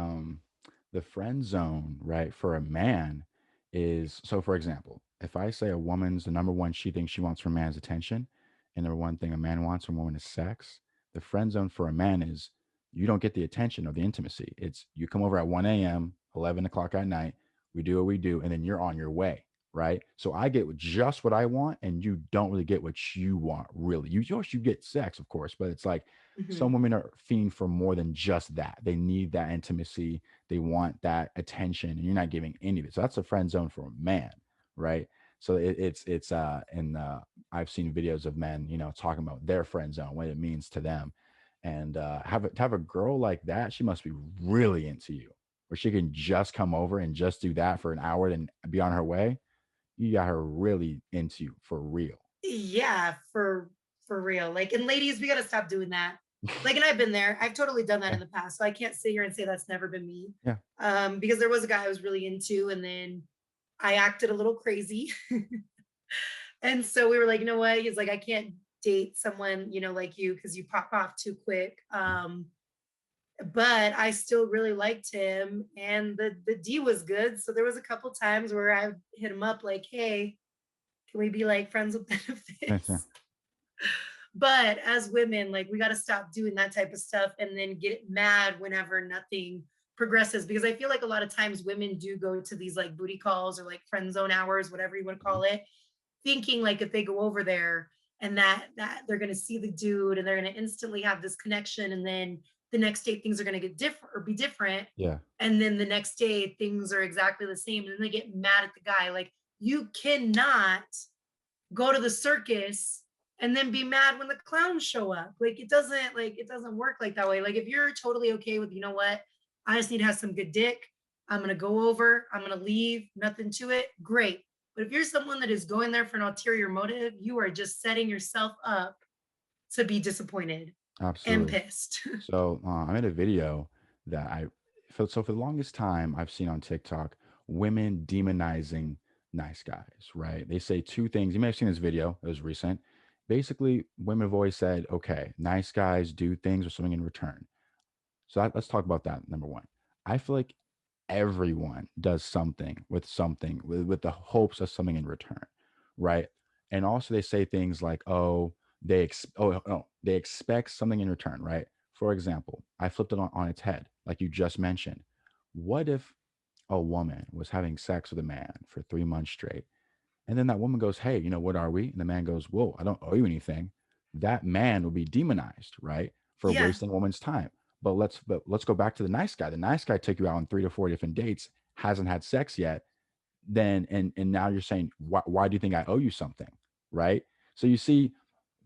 The friend zone, right, for a man is so for example, if I say a woman's the number one she thinks she wants from a man's attention, and the one thing a man wants from a woman is sex, the friend zone for a man is you don't get the attention or the intimacy. It's you come over at 1 a.m., 11 o'clock at night, we do what we do, and then you're on your way. Right. So I get just what I want, and you don't really get what you want, really. You get sex, of course, but it's like some Mhm. women are fiending for more than just that. They need that intimacy. They want that attention, and you're not giving any of it. So that's a friend zone for a man, right? So it's and I've seen videos of men, talking about their friend zone, what it means to them, and to have a girl like that, she must be really into you, where she can just come over and just do that for an hour, then be on her way. You got her really into you for real. Yeah, for real. Like, and ladies, we got to stop doing that. Like, and I've been there. I've totally done that Yeah, in the past. So I can't sit here and say that's never been me. yeah. Because there was a guy I was really into, and then I acted a little crazy. And so we were like, you know what? He's like, I can't date someone, like you, because you pop off too quick. But I still really liked him, and the D was good. So there was a couple times where I hit him up like, hey, can we be like friends with Yeah. benefits? But as women, like we got to stop doing that type of stuff and then get mad whenever nothing progresses, because I feel like a lot of times women do go to these like booty calls or like friend zone hours, whatever you want to Mhm. call it, thinking like if they go over there and that they're going to see the dude and they're going to instantly have this connection, and then the next day things are going to get different or be different, Yeah. and then the next day things are exactly the same, and then they get mad at the guy. Like, you cannot go to the circus and then be mad when the clowns show up. Like it doesn't work like that way. Like if you're totally okay with, you know what, I just need to have some good dick. I'm gonna go over, I'm gonna leave, nothing to it, great. But if you're someone that is going there for an ulterior motive, you are just setting yourself up to be disappointed and Absolutely. pissed. So I made a video that so for the longest time I've seen on TikTok women demonizing nice guys, right? They say two things. You may have seen this video, it was recent. Basically, women have always said, okay, nice guys do things with something in return. So let's talk about that. Number one, I feel like everyone does something with the hopes of something in return, right? And also they say things like, oh, oh no, they expect something in return, right? For example, I flipped it on its head, like you just mentioned. What if a woman was having sex with a man for 3 months straight, and then that woman goes, hey, what are we? And the man goes, whoa, I don't owe you anything. That man will be demonized, right? For Yeah, wasting a woman's time. But let's go back to the nice guy. The nice guy took you out on 3 to 4 different dates, hasn't had sex yet. Then and now you're saying, why do you think I owe you something? Right. So you see,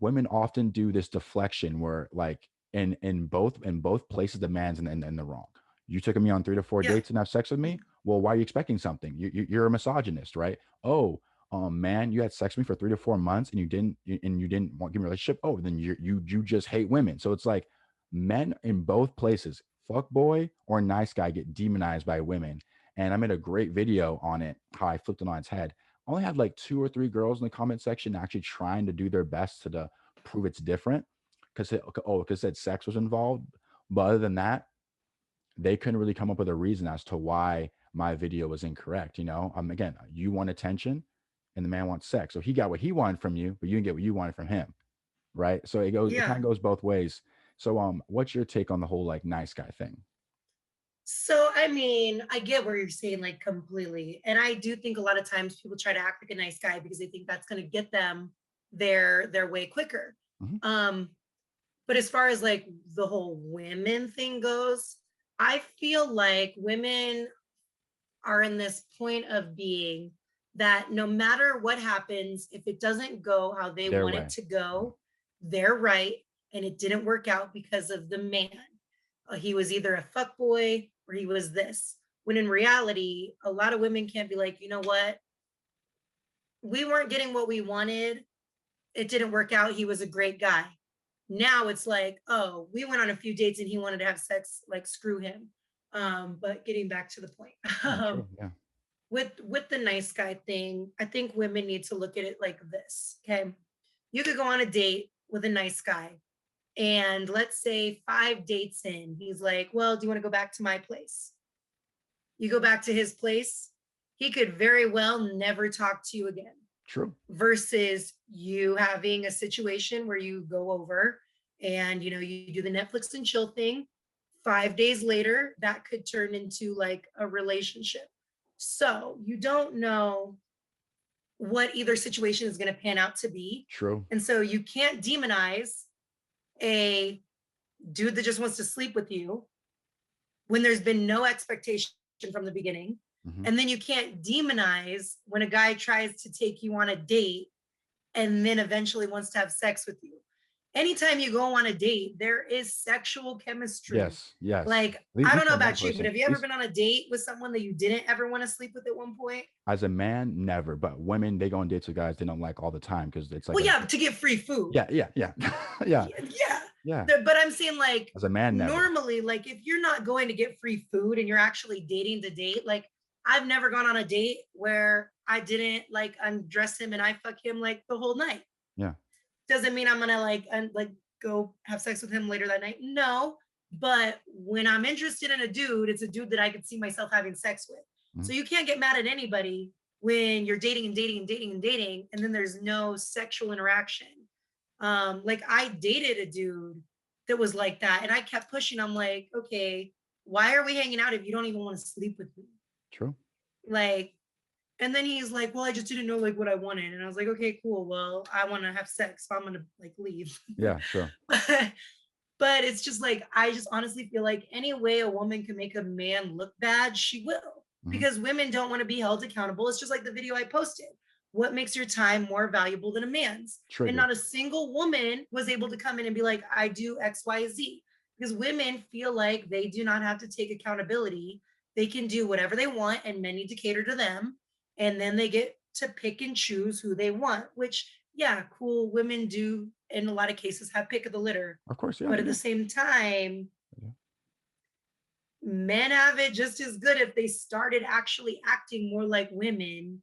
women often do this deflection where like in both places the man's in the wrong. You took me on 3 to 4 yeah, dates and have sex with me. Well, why are you expecting something? You're a misogynist, right? Oh, man, you had sex with me for 3 to 4 months and you didn't want to give me a relationship. Oh, then you just hate women. So it's like men in both places, fuck boy or nice guy, get demonized by women. And I made a great video on it, how I flipped it on its head. I only had like 2 or 3 girls in the comment section actually trying to do their best to prove it's different because said sex was involved. But other than that, they couldn't really come up with a reason as to why my video was incorrect. Again, you want attention and the man wants sex. So he got what he wanted from you, but you didn't get what you wanted from him. Right. So it kind yeah. of goes both ways. So what's your take on the whole like nice guy thing? So, I mean, I get where you're saying like completely. And I do think a lot of times people try to act like a nice guy because they think that's going to get them their way quicker. Mhm. Um, but as far as like the whole women thing goes, I feel like women are in this point of being that no matter what happens, if it doesn't go how they Their want it way. to Yeah. go, they're right. And it didn't work out because of the man. He was either a fuck boy or he was this. When in reality, a lot of women can't be like, you know what? We weren't getting what we wanted. It didn't work out. He was a great guy. Now it's like, oh, we went on a few dates and he wanted to have sex. Like, screw him. But getting back to the point, Yeah, true. Yeah. with the nice guy thing, I think women need to look at it like this. Okay, you could go on a date with a nice guy, and let's say 5 dates in, he's like, well, do you want to go back to my place? You go back to his place, he could very well never talk to you again. True. Versus you having a situation where you go over and you do the Netflix and chill thing. 5 days later, that could turn into like a relationship. So you don't know what either situation is going to pan out to be. True. And so you can't demonize a dude that just wants to sleep with you when there's been no expectation from the beginning. Hmm. And then you can't demonize when a guy tries to take you on a date and then eventually wants to have sex with you. Anytime you go on a date, there is sexual chemistry. Yes. Yes. Like, At I don't least know on one about you, but person. have you At ever least been on a date with someone that you didn't ever want to sleep with at one point? as a man, never. But women, they go on dates with guys they don't like all the time because it's like Well, a yeah, to get free food. yeah, yeah, yeah, yeah, Yeah. yeah. But I'm saying, like, As a man, never. normally, like, if you're not going to get free food and you're actually dating to date, like, I've never gone on a date where I didn't like undress him and I fuck him like the whole night. Yeah. Doesn't mean I'm gonna like go have sex with him later that night. No, but when I'm interested in a dude, it's a dude that I could see myself having sex with. Mhm. So you can't get mad at anybody when you're dating and dating and dating and dating, and then there's no sexual interaction. Like I dated a dude that was like that, and I kept pushing. I'm like, okay, why are we hanging out if you don't even want to sleep with me? True. Like, and then he's like, well, I just didn't know like what I wanted. And I was like, okay, cool. Well, I want to have sex, so I'm gonna like leave. Yeah. Sure. But it's just like, I just honestly feel like any way a woman can make a man look bad, she will. Hmm. Because women don't want to be held accountable. It's just like the video I posted. what makes your time more valuable than a man's? And Triggered. not a single woman was able to come in and be like, I do XYZ. Because women feel like they do not have to take accountability. They can do whatever they want, and men need to cater to them. And then they get to pick and choose who they want, which, yeah, cool. Women do, in a lot of cases, have pick of the litter. Of course, yeah, But they at the do. same time, Yeah. men have it just as good if they started actually acting more like women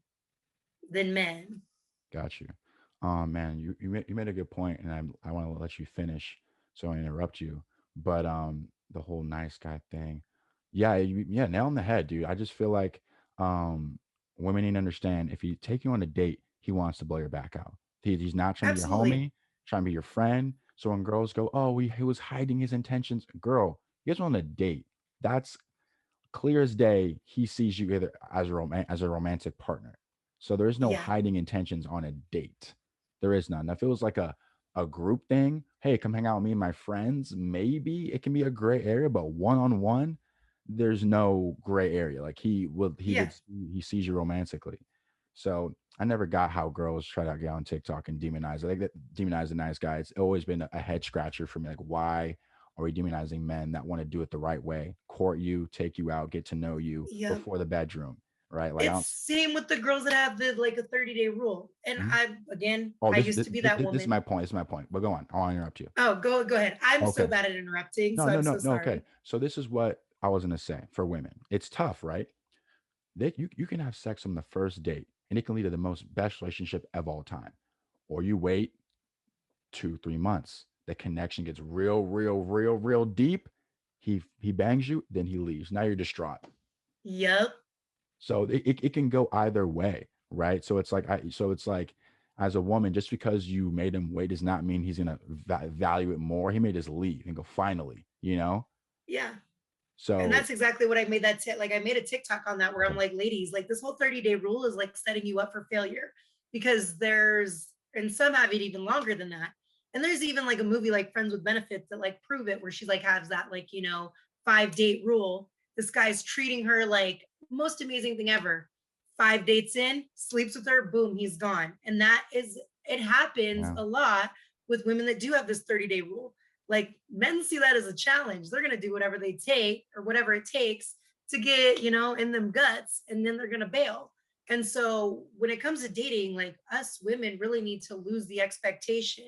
than men. Got you. Man, you made a good point, and I want to let you finish, so I interrupt you. But the whole nice guy thing, yeah, yeah, nail on the head, dude. I just feel like um, women need to understand if he take you on a date, he wants to blow your back out. He's not trying to be your Absolutely. homie, trying to be your friend. So when girls go, oh, he was hiding his intentions, girl, you guys were on a date. That's clear as day. He sees you either as as a romantic partner. So there is no Yeah. hiding intentions on a date. There is none. If it was like a group thing, hey, come hang out with me and my friends, maybe it can be a gray area, but one on one, there's no gray area. Like Yeah. he sees you romantically. So I never got how girls try to get on TikTok and demonize. I think that demonize the nice guy. It's always been a head scratcher for me. Like, why are we demonizing men that want to do it the right way, court you, take you out, get to know you Yeah. before the bedroom, right? Like, I It's don't. same with the girls that have the like a 30-day rule. And Mhm. I again, Oh, I used to be that this is my woman. point. This is my point. But go on. I want to interrupt you. Oh, go ahead. I'm so Okay. bad at interrupting, No, so no, I'm no, so no. Okay. sorry. So this is what I was gonna say for women. It's tough, right? You can have sex on the first date, and it can lead to the most best relationship of all time. Or you wait 2, 3 months. The connection gets real deep. He bangs you, then he leaves. Now you're distraught. Yep. So it can go either way, right? So it's like as a woman, just because you made him wait does not mean he's gonna value it more. He may just leave and go finally, you know. Yeah. And So that's exactly what I made like I made a TikTok on that where I'm okay, like, ladies, like this whole 30-day rule is like setting you up for failure because there's and some have it even longer than that. And there's even like a movie like Friends with Benefits that like prove it where she's like has that like, 5 date rule. This guy's treating her like most amazing thing ever. 5 dates in, sleeps with her, boom, he's gone. And that is it happens yeah, a lot with women that do have this 30-day rule. Like men see that as a challenge. They're going to do whatever they take or whatever it takes to get, in them guts, and then they're going to bail. And so when it comes to dating, like us women really need to lose the expectation.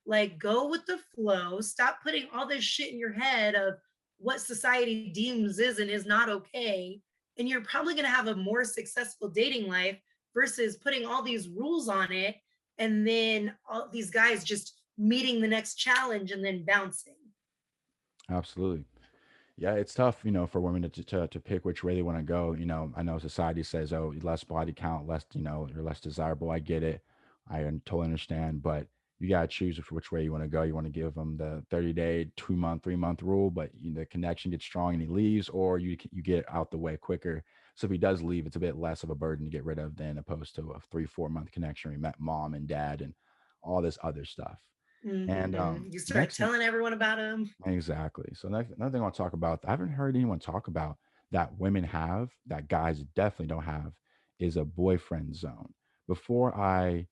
Like go with the flow, stop putting all this shit in your head of what society deems is and is not okay. And you're probably going to have a more successful dating life versus putting all these rules on it and then all these guys just meeting the next challenge and then bouncing. absolutely. Yeah, it's tough, for women to pick which way they want to go. I know society says, oh, less body count, less, you're less desirable. I get it. Totally understand, but you gotta choose which way you want to go. You want to give them the 30-day, 2 month, 3 month rule, but the connection gets strong and he leaves, or you get out the way quicker. So if he does leave, it's a bit less of a burden to get rid of than opposed to a 3, 4 month connection where you met mom and dad and all this other stuff. And You start next telling everyone about them. Exactly. So another thing I want to talk about, I haven't heard anyone talk about that women have that guys definitely don't have is a boyfriend zone. Before I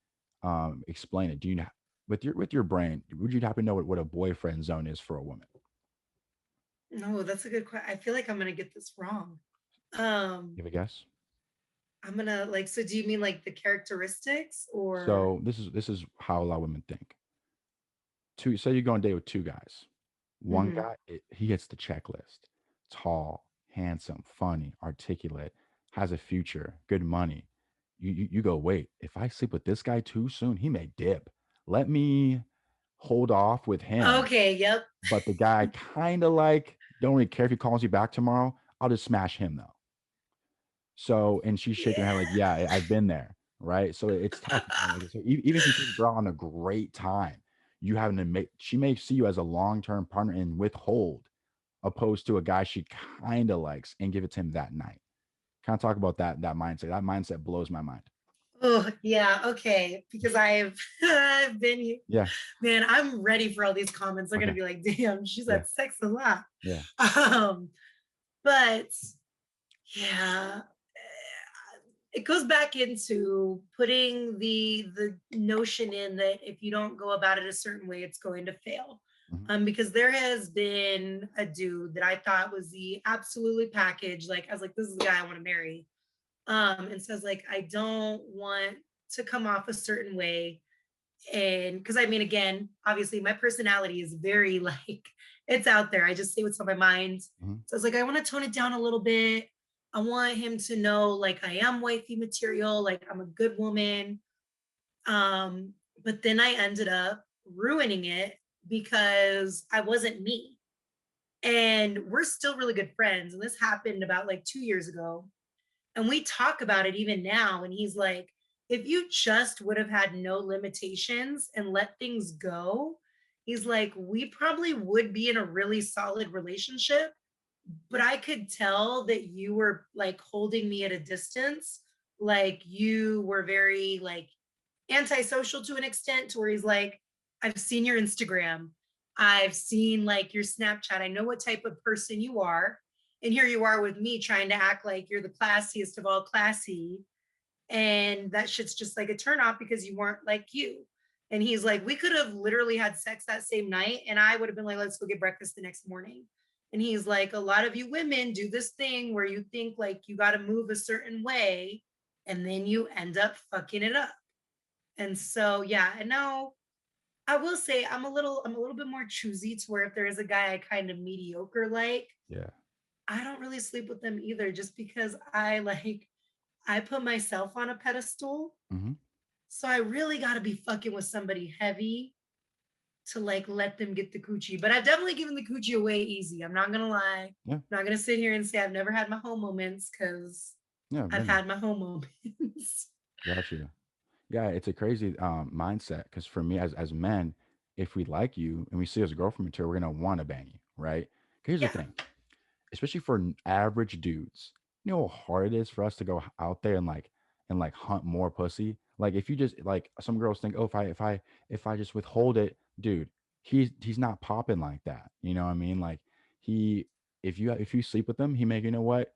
explain it, do you know with your brain, would you happen to know what a boyfriend zone is for a woman? No, that's a good question. I feel like I'm gonna get this wrong. Um, You have a guess? I'm gonna like. So, do you mean like the characteristics or? So this is how a lot of women think. Two, say you go on a date with two guys. One Mhm. guy, he hits the checklist. Tall, handsome, funny, articulate, has a future, good money. You go, wait, if I sleep with this guy too soon, he may dip. Let me hold off with him. Okay. Yep. But the guy kind of like, don't really care if he calls you back tomorrow. I'll just smash him though. So, and she's shaking her head like, Yeah. yeah, I've been there. Right. So it's tough, man. Like, so even if you take a girl on a great time, you having to make, she may see you as a long term partner and withhold opposed to a guy she kind of likes and give it to him that night. Kind of talk about that mindset. That mindset blows my mind. Oh yeah. Okay. Because I've been here. Yeah. Man, I'm ready for all these comments. They're gonna Okay. be like, "Damn, she's Yeah. had sex a lot." Yeah. Um, but yeah, it goes back into putting the notion in that if you don't go about it a certain way, it's going to fail. Mhm. Because there has been a dude that I thought was the absolutely package. Like I was like, this is the guy I want to marry. And says like, I don't want to come off a certain way. And because I mean, again, obviously my personality is very like it's out there. I just say what's on my mind. Mhm. So I was like, I want to tone it down a little bit. I want him to know like I am wifey material, like I'm a good woman. Um, but then I ended up ruining it because I wasn't me. And we're still really good friends. And this happened about like 2 years ago. And we talk about it even now. And he's like, if you just would have had no limitations and let things go, he's like, we probably would be in a really solid relationship. But I could tell that you were like holding me at a distance. Like you were very like antisocial to an extent to where he's like, I've seen your Instagram. I've seen like your Snapchat. I know what type of person you are. And here you are with me trying to act like you're the classiest of all classy. And that shit's just like a turn off because you weren't like you. And he's like, we could have literally had sex that same night. And I would have been like, let's go get breakfast the next morning. And he's like, a lot of you women do this thing where you think like you got to move a certain way and then you end up fucking it up. And so, yeah, and now I will say I'm a little bit more choosy to where if there is a guy I kind of mediocre like, Yeah. I don't really sleep with them either, just because I put myself on a pedestal. Mhm. So I really got to be fucking with somebody heavy to like let them get the coochie. But I've definitely given the coochie away easy. I'm not gonna lie. Yeah. I'm not gonna sit here and say I've never had my home moments because Yeah. I've Been had my home moments. there. Got you. Yeah, it's a crazy mindset because for me, as men, if we like you and we see as a girlfriend material, we're gonna want to bang you, right? Here's the Yeah, thing, especially for average dudes, you know how hard it is for us to go out there and like hunt more pussy. Like if you just like some girls think, oh, if I just withhold it, dude, he's not popping like that. You know what I mean? Like he if you sleep with him, he may, you know what?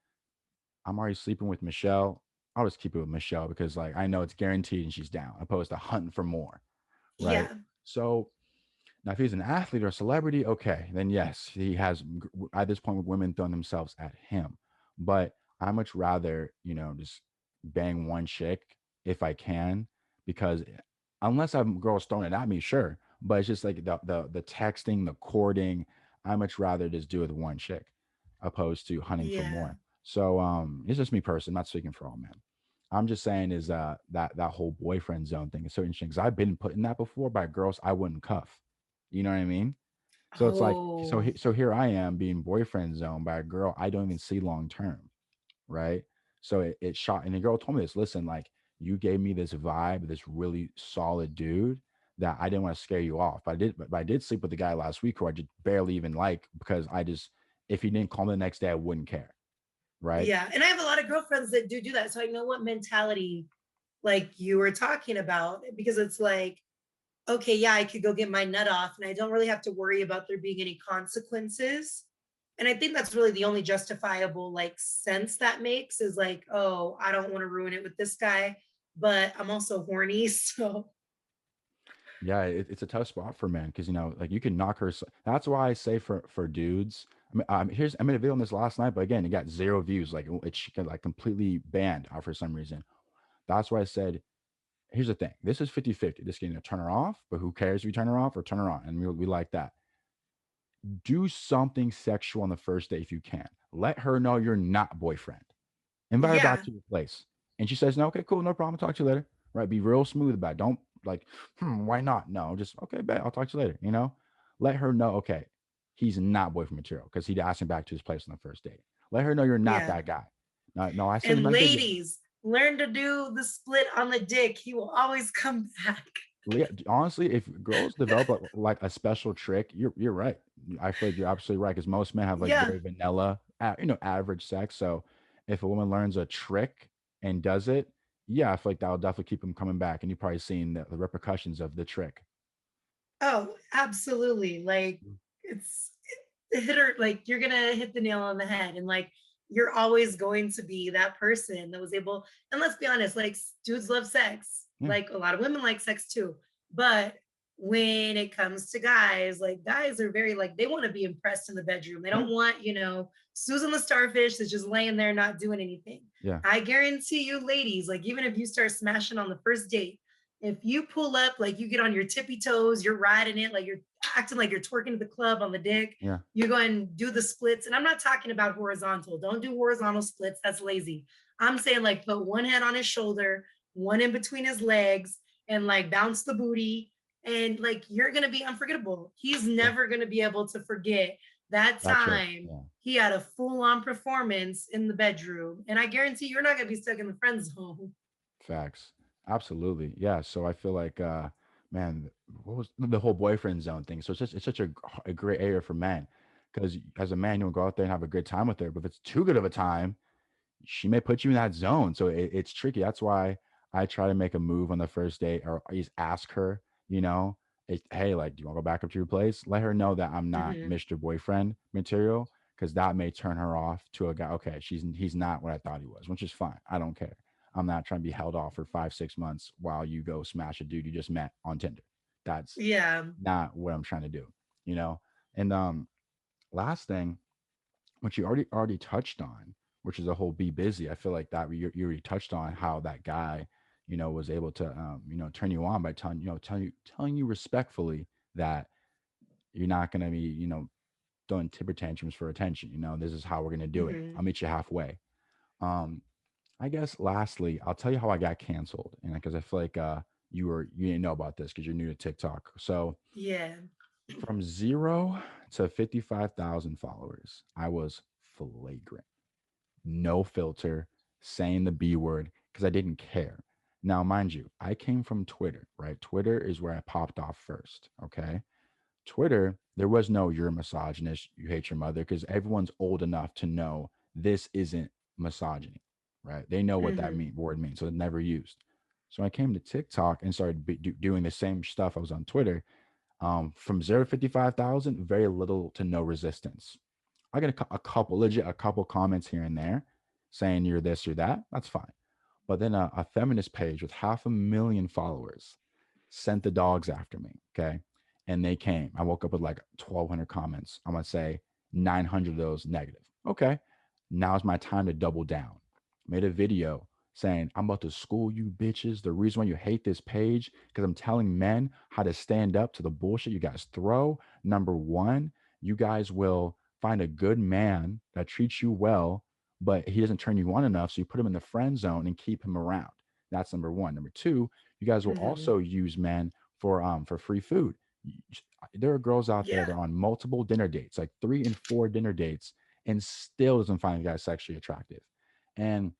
I'm already sleeping with Michelle. I'll just keep it with Michelle because like I know it's guaranteed and she's down, opposed to hunting for more, right? yeah, So now if he's an athlete or a celebrity, okay, then yes, he has at this point with women throwing themselves at him. But I much rather, just bang one chick if I can, because unless I'm girls throwing it at me, sure. But it's just like the texting, the courting, I much rather just do it with one chick opposed to hunting for yeah, more. So it's just me personally, I'm not speaking for all men. I'm just saying is that whole boyfriend zone thing is so interesting because I've been put in that before by girls I wouldn't cuff. You know what I mean? So it's like oh, so here I am being boyfriend zoned by a girl I don't even see long term, right? So it shot, and the girl told me this. Listen, like you gave me this vibe, this really solid dude that I didn't want to scare you off. But I did sleep with the guy last week who I just barely even like because I just if he didn't call me the next day, I wouldn't care, right? yeah. And I have a lot of girlfriends that do that. So I know what mentality like you were talking about because it's like, okay, yeah, I could go get my nut off and I don't really have to worry about there being any consequences. And I think that's really the only justifiable like sense that makes is like, oh, I don't want to ruin it with this guy, but I'm also horny. So Yeah, it's a tough spot for men because like you can knock her. That's why I say for dudes. I made a video on this last night, but again, it got 0 views. Like it's like completely banned for some reason. That's why I said, here's the thing. This is 50-50. This can either turn her off, but who cares if you turn her off or turn her on? And we like that. Do something sexual on the first day if you can. Let her know you're not boyfriend. Invite her back yeah, to your place. And she says, no, okay, cool, no problem. Talk to you later. Right. Be real smooth about it. Don't like, why not? No, just okay, bet. I'll talk to you later. Let her know, okay, he's not boyfriend material because he'd ask him back to his place on the first date. Let her know you're not yeah. that guy. No, no, I sent him And a video. ladies, learn to do the split on the dick. He will always come back. Honestly, if girls develop like a special trick, you're right. I feel like you're absolutely right because most men have like Yeah. very vanilla, average sex. So if a woman learns a trick and does it, yeah, I feel like that will definitely keep them coming back. And you've probably seen the repercussions of the trick. Oh, absolutely. Like it's it hit her like you're gonna hit the nail on the head. And like you're always going to be that person that was able, and let's be honest, like dudes love sex. Yeah. Like a lot of women like sex too. But when it comes to guys, like guys are very like they want to be impressed in the bedroom. They Yeah. don't want, Susan the starfish that's just laying there not doing anything. Yeah. I guarantee you, ladies, like even if you start smashing on the first date, if you pull up, like you get on your tippy toes, you're riding it, like you're acting like you're twerking at the club on the dick, Yeah. you go and do the splits. And I'm not talking about horizontal. Don't do horizontal splits. That's lazy. I'm saying like put one head on his shoulder, one in between his legs, and like bounce the booty. And like you're gonna be unforgettable. He's Yeah. never gonna be able to forget that That chick. time Yeah. he had a full-on performance in the bedroom. And I guarantee you're not gonna be stuck in the friend zone. Facts. Absolutely. Yeah. So I feel like, man, what was the whole boyfriend zone thing? So it's such a great area for men because as a man, you'll go out there and have a good time with her. But if it's too good of a time, she may put you in that zone. So it's tricky. That's why I try to make a move on the first date or I just ask her, hey, like, do you want to go back up to your place? Let her know that I'm not Mhm. Mr. Boyfriend material because that may turn her off to a guy. Okay, he's not what I thought he was, which is fine. I don't care. I'm not trying to be held off for 5, 6 months while you go smash a dude you just met on Tinder. That's Yeah. not what I'm trying to do, you know? And last thing, which you already touched on, which is the whole be busy. I feel like that you already touched on how that guy, was able to, turn you on by telling you respectfully that you're not going to be, throwing temper tantrums for attention. This is how we're going to do it. Mhm. I'll meet you halfway. Um, I guess lastly, I'll tell you how I got canceled, and because I feel like you didn't know about this because you're new to TikTok. So Yeah. from 0 to 55,000 followers, I was flagrant, no filter, saying the B word because I didn't care. Now, mind you, I came from Twitter, right? Twitter is where I popped off first. Okay. Twitter, there was no you're a misogynist, you hate your mother, because everyone's old enough to know this isn't misogyny, right? They know what that Mhm. word means, so it's never used. So I came to TikTok and started doing the same stuff I was on Twitter. From 0 to 55,000, very little to no resistance. I get a couple comments here and there saying you're this or that. That's fine. But then a feminist page with 500,000 followers sent the dogs after me. Okay. And they came. I woke up with like 1,200 comments. I'm going to say 900 of those negative. Okay. Now's my time to double down. Made a video saying, I'm about to school you bitches. The reason why you hate this page, because I'm telling men how to stand up to the bullshit you guys throw. Number one, you guys will find a good man that treats you well, but he doesn't turn you on enough. So you put him in the friend zone and keep him around. That's number one. Number two, you guys will Mhm. also use men for free food. There are girls out there that Yeah. are on multiple dinner dates, like 3 and 4 dinner dates, and still doesn't find the guy sexually attractive. And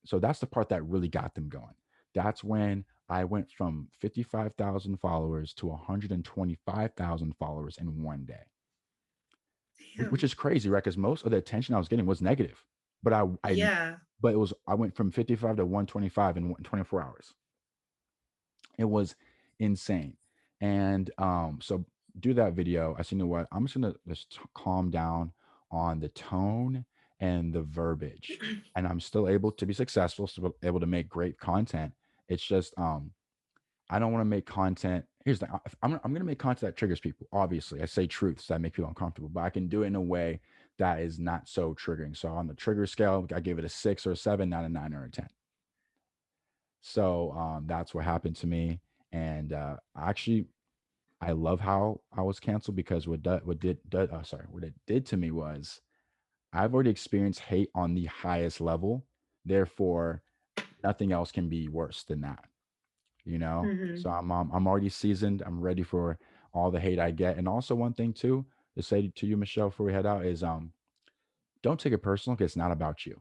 so that's the part that really got them going. That's when I went from 55,000 followers to 125,000 followers in one day, which Damn. is crazy, right? Because most of the attention I was getting was negative, but Yeah. but I went from 55 to 125 in 24 hours. It was insane. And so do that video. I said, you know what? I'm just gonna just calm down on the tone and the verbiage, and I'm still able to be successful, still able to make great content. It's just I don't want to make content. Here's the I'm going to make content that triggers people. Obviously, I say truths that make people uncomfortable, but I can do it in a way that is not so triggering. So on the trigger scale, I give it a 6 or 7, not a 9 or a 10. So that's what happened to me. And actually, I love how I was canceled because what it did to me was I've already experienced hate on the highest level. Therefore, nothing else can be worse than that. So Mhm. I'm already seasoned. I'm ready for all the hate I get. And also one thing too to say to you, Michelle, before we head out is don't take it personal because it's not about you.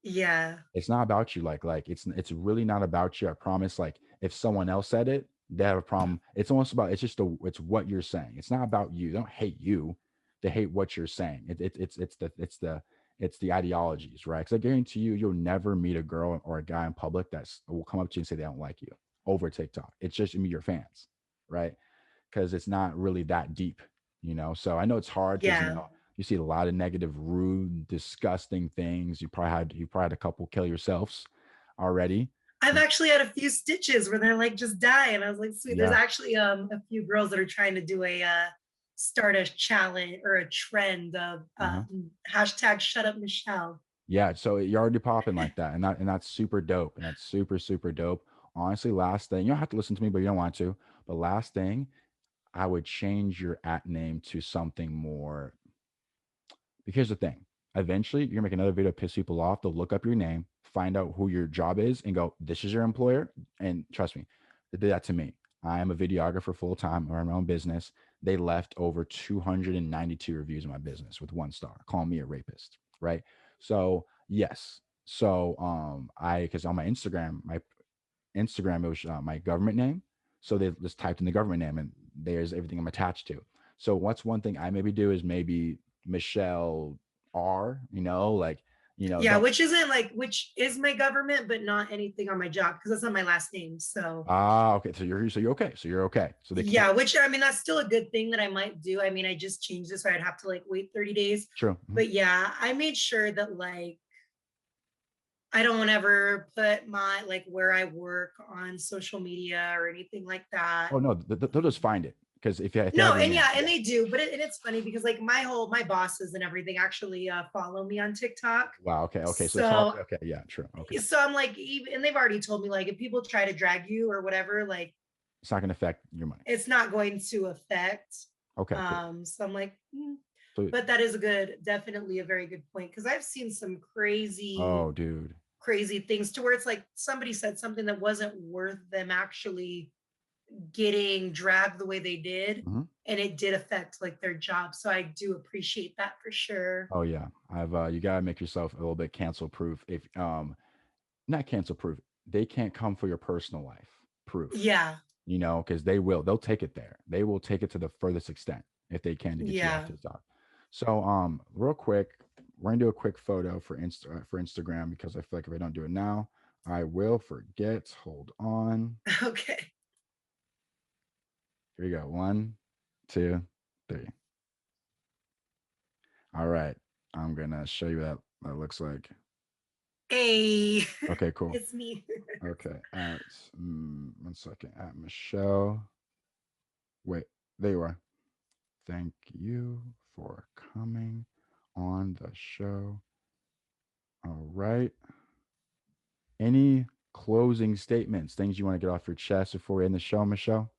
Yeah. It's not about you. Like it's really not about you. I promise. Like if someone else said it, they have a problem. It's almost about it's what you're saying. It's not about you. They don't hate you. They hate what you're saying. It's the ideologies, right? Because I guarantee you'll never meet a girl or a guy in public that will come up to you and say they don't like you over TikTok. It's just me, your fans, right? Because it's not really that deep. So I know it's hard because Yeah. You see a lot of negative, rude, disgusting things. You probably had a couple kill yourselves already. I've actually had a few stitches where they're like just die, and I was like, sweet. There's Yeah. actually a few girls that are trying to do a start a challenge or a trend of Uh-huh. hashtag shut up Michelle. Yeah, so you're already popping like that, and that's super dope, and that's super super dope. Honestly, last thing, you don't have to listen to me, but you don't want to. But last thing, I would change your at name to something more. Because here's the thing: eventually, you're gonna make another video piss people off. They'll look up your name, find out who your job is, and go, "This is your employer." And trust me, they did that to me. I am a videographer full time. I run my own business. They left over 292 reviews in my business with 1 star, calling me a rapist. Right. So yes. So I because on my Instagram, it was my government name. So they just typed in the government name and there's everything I'm attached to. So what's one thing I maybe do is maybe Michelle R, Yeah, don't. which is my government, but not anything on my job because that's not my last name. So Okay. So you're okay. So you're okay. So they can't. yeah, which I mean that's still a good thing that I might do. I mean, I just changed this, so I'd have to like wait 30 days. True. Mhm. But yeah, I made sure that like I don't ever put my like where I work on social media or anything like that. Oh no, they'll just find it because if you No, have your and name, yeah, and yeah. they do, but and it's funny because like my bosses and everything actually follow me on TikTok. Wow. Okay. Okay. So talk. So Okay. Yeah. True. Okay. I'm like, even and they've already told me like if people try to drag you or whatever, like It's not going to affect your money. it's not going to affect. Okay. Cool. So I'm like, So, but that is definitely a very good point because I've seen some oh, dude. crazy things to where it's like somebody said something that wasn't worth them actually getting dragged the way they did, Mhm. and it did affect like their job. So I do appreciate that for sure. Oh yeah. I've you gotta make yourself a little bit cancel proof. If not cancel proof, they can't come for your personal life proof. Yeah, Because they'll take it there. They will take it to the furthest extent if they can to get you off yeah. TikTok. So real quick, we're gonna do a quick photo for Instagram because I feel like if I don't do it now, I will forget. Hold on. Okay. Here we go. 1, 2, 3. All right. I'm gonna show you what that looks like. Hey, Okay, cool. it's me. Okay, at 1 second. At Michelle. Wait, there you are. Thank you for coming on the show. All right. Any closing statements, things you want to get off your chest before we end the show, Michelle?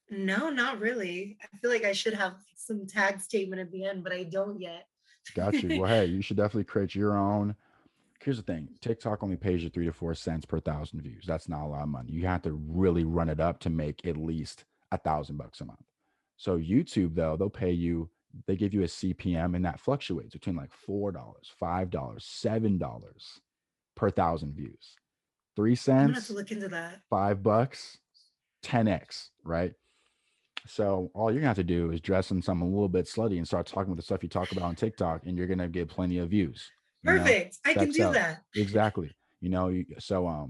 No, not really. I feel like I should have some tag statement at the end, but I don't yet. Got you. Well, hey, you should definitely create your own. Here's the thing: TikTok only pays you 3 to 4 cents per 1,000 views. That's not a lot of money. You have to really run it up to make at least $1,000 a month. So YouTube, though, they'll pay you. They give you a CPM, and that fluctuates between like $4, $5, $7 per 1,000 views. Three I'm gonna have to cents, look into that. $5, 10x, right? So all you're gonna have to do is dress in something a little bit slutty and start talking about the stuff you talk about on TikTok, and you're gonna get plenty of views. Perfect. I can Checks do out that. exactly. So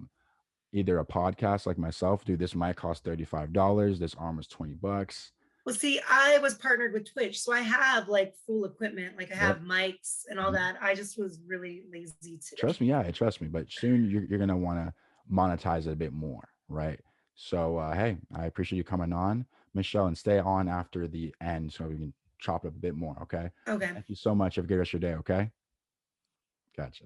either a podcast like myself, dude, this might cost $35. This arm is $20. Well, see, I was partnered with Twitch, so I have like full equipment, like I have Yep. mics and all Mhm. that. I just was really lazy Trust today. me, yeah, trust me. But soon you're gonna want to monetize it a bit more, right? So hey, I appreciate you coming on, Michelle, and stay on after the end so we can chop it up a bit more. Okay. Okay. Thank you so much. Have a good rest of your day. Okay. Gotcha.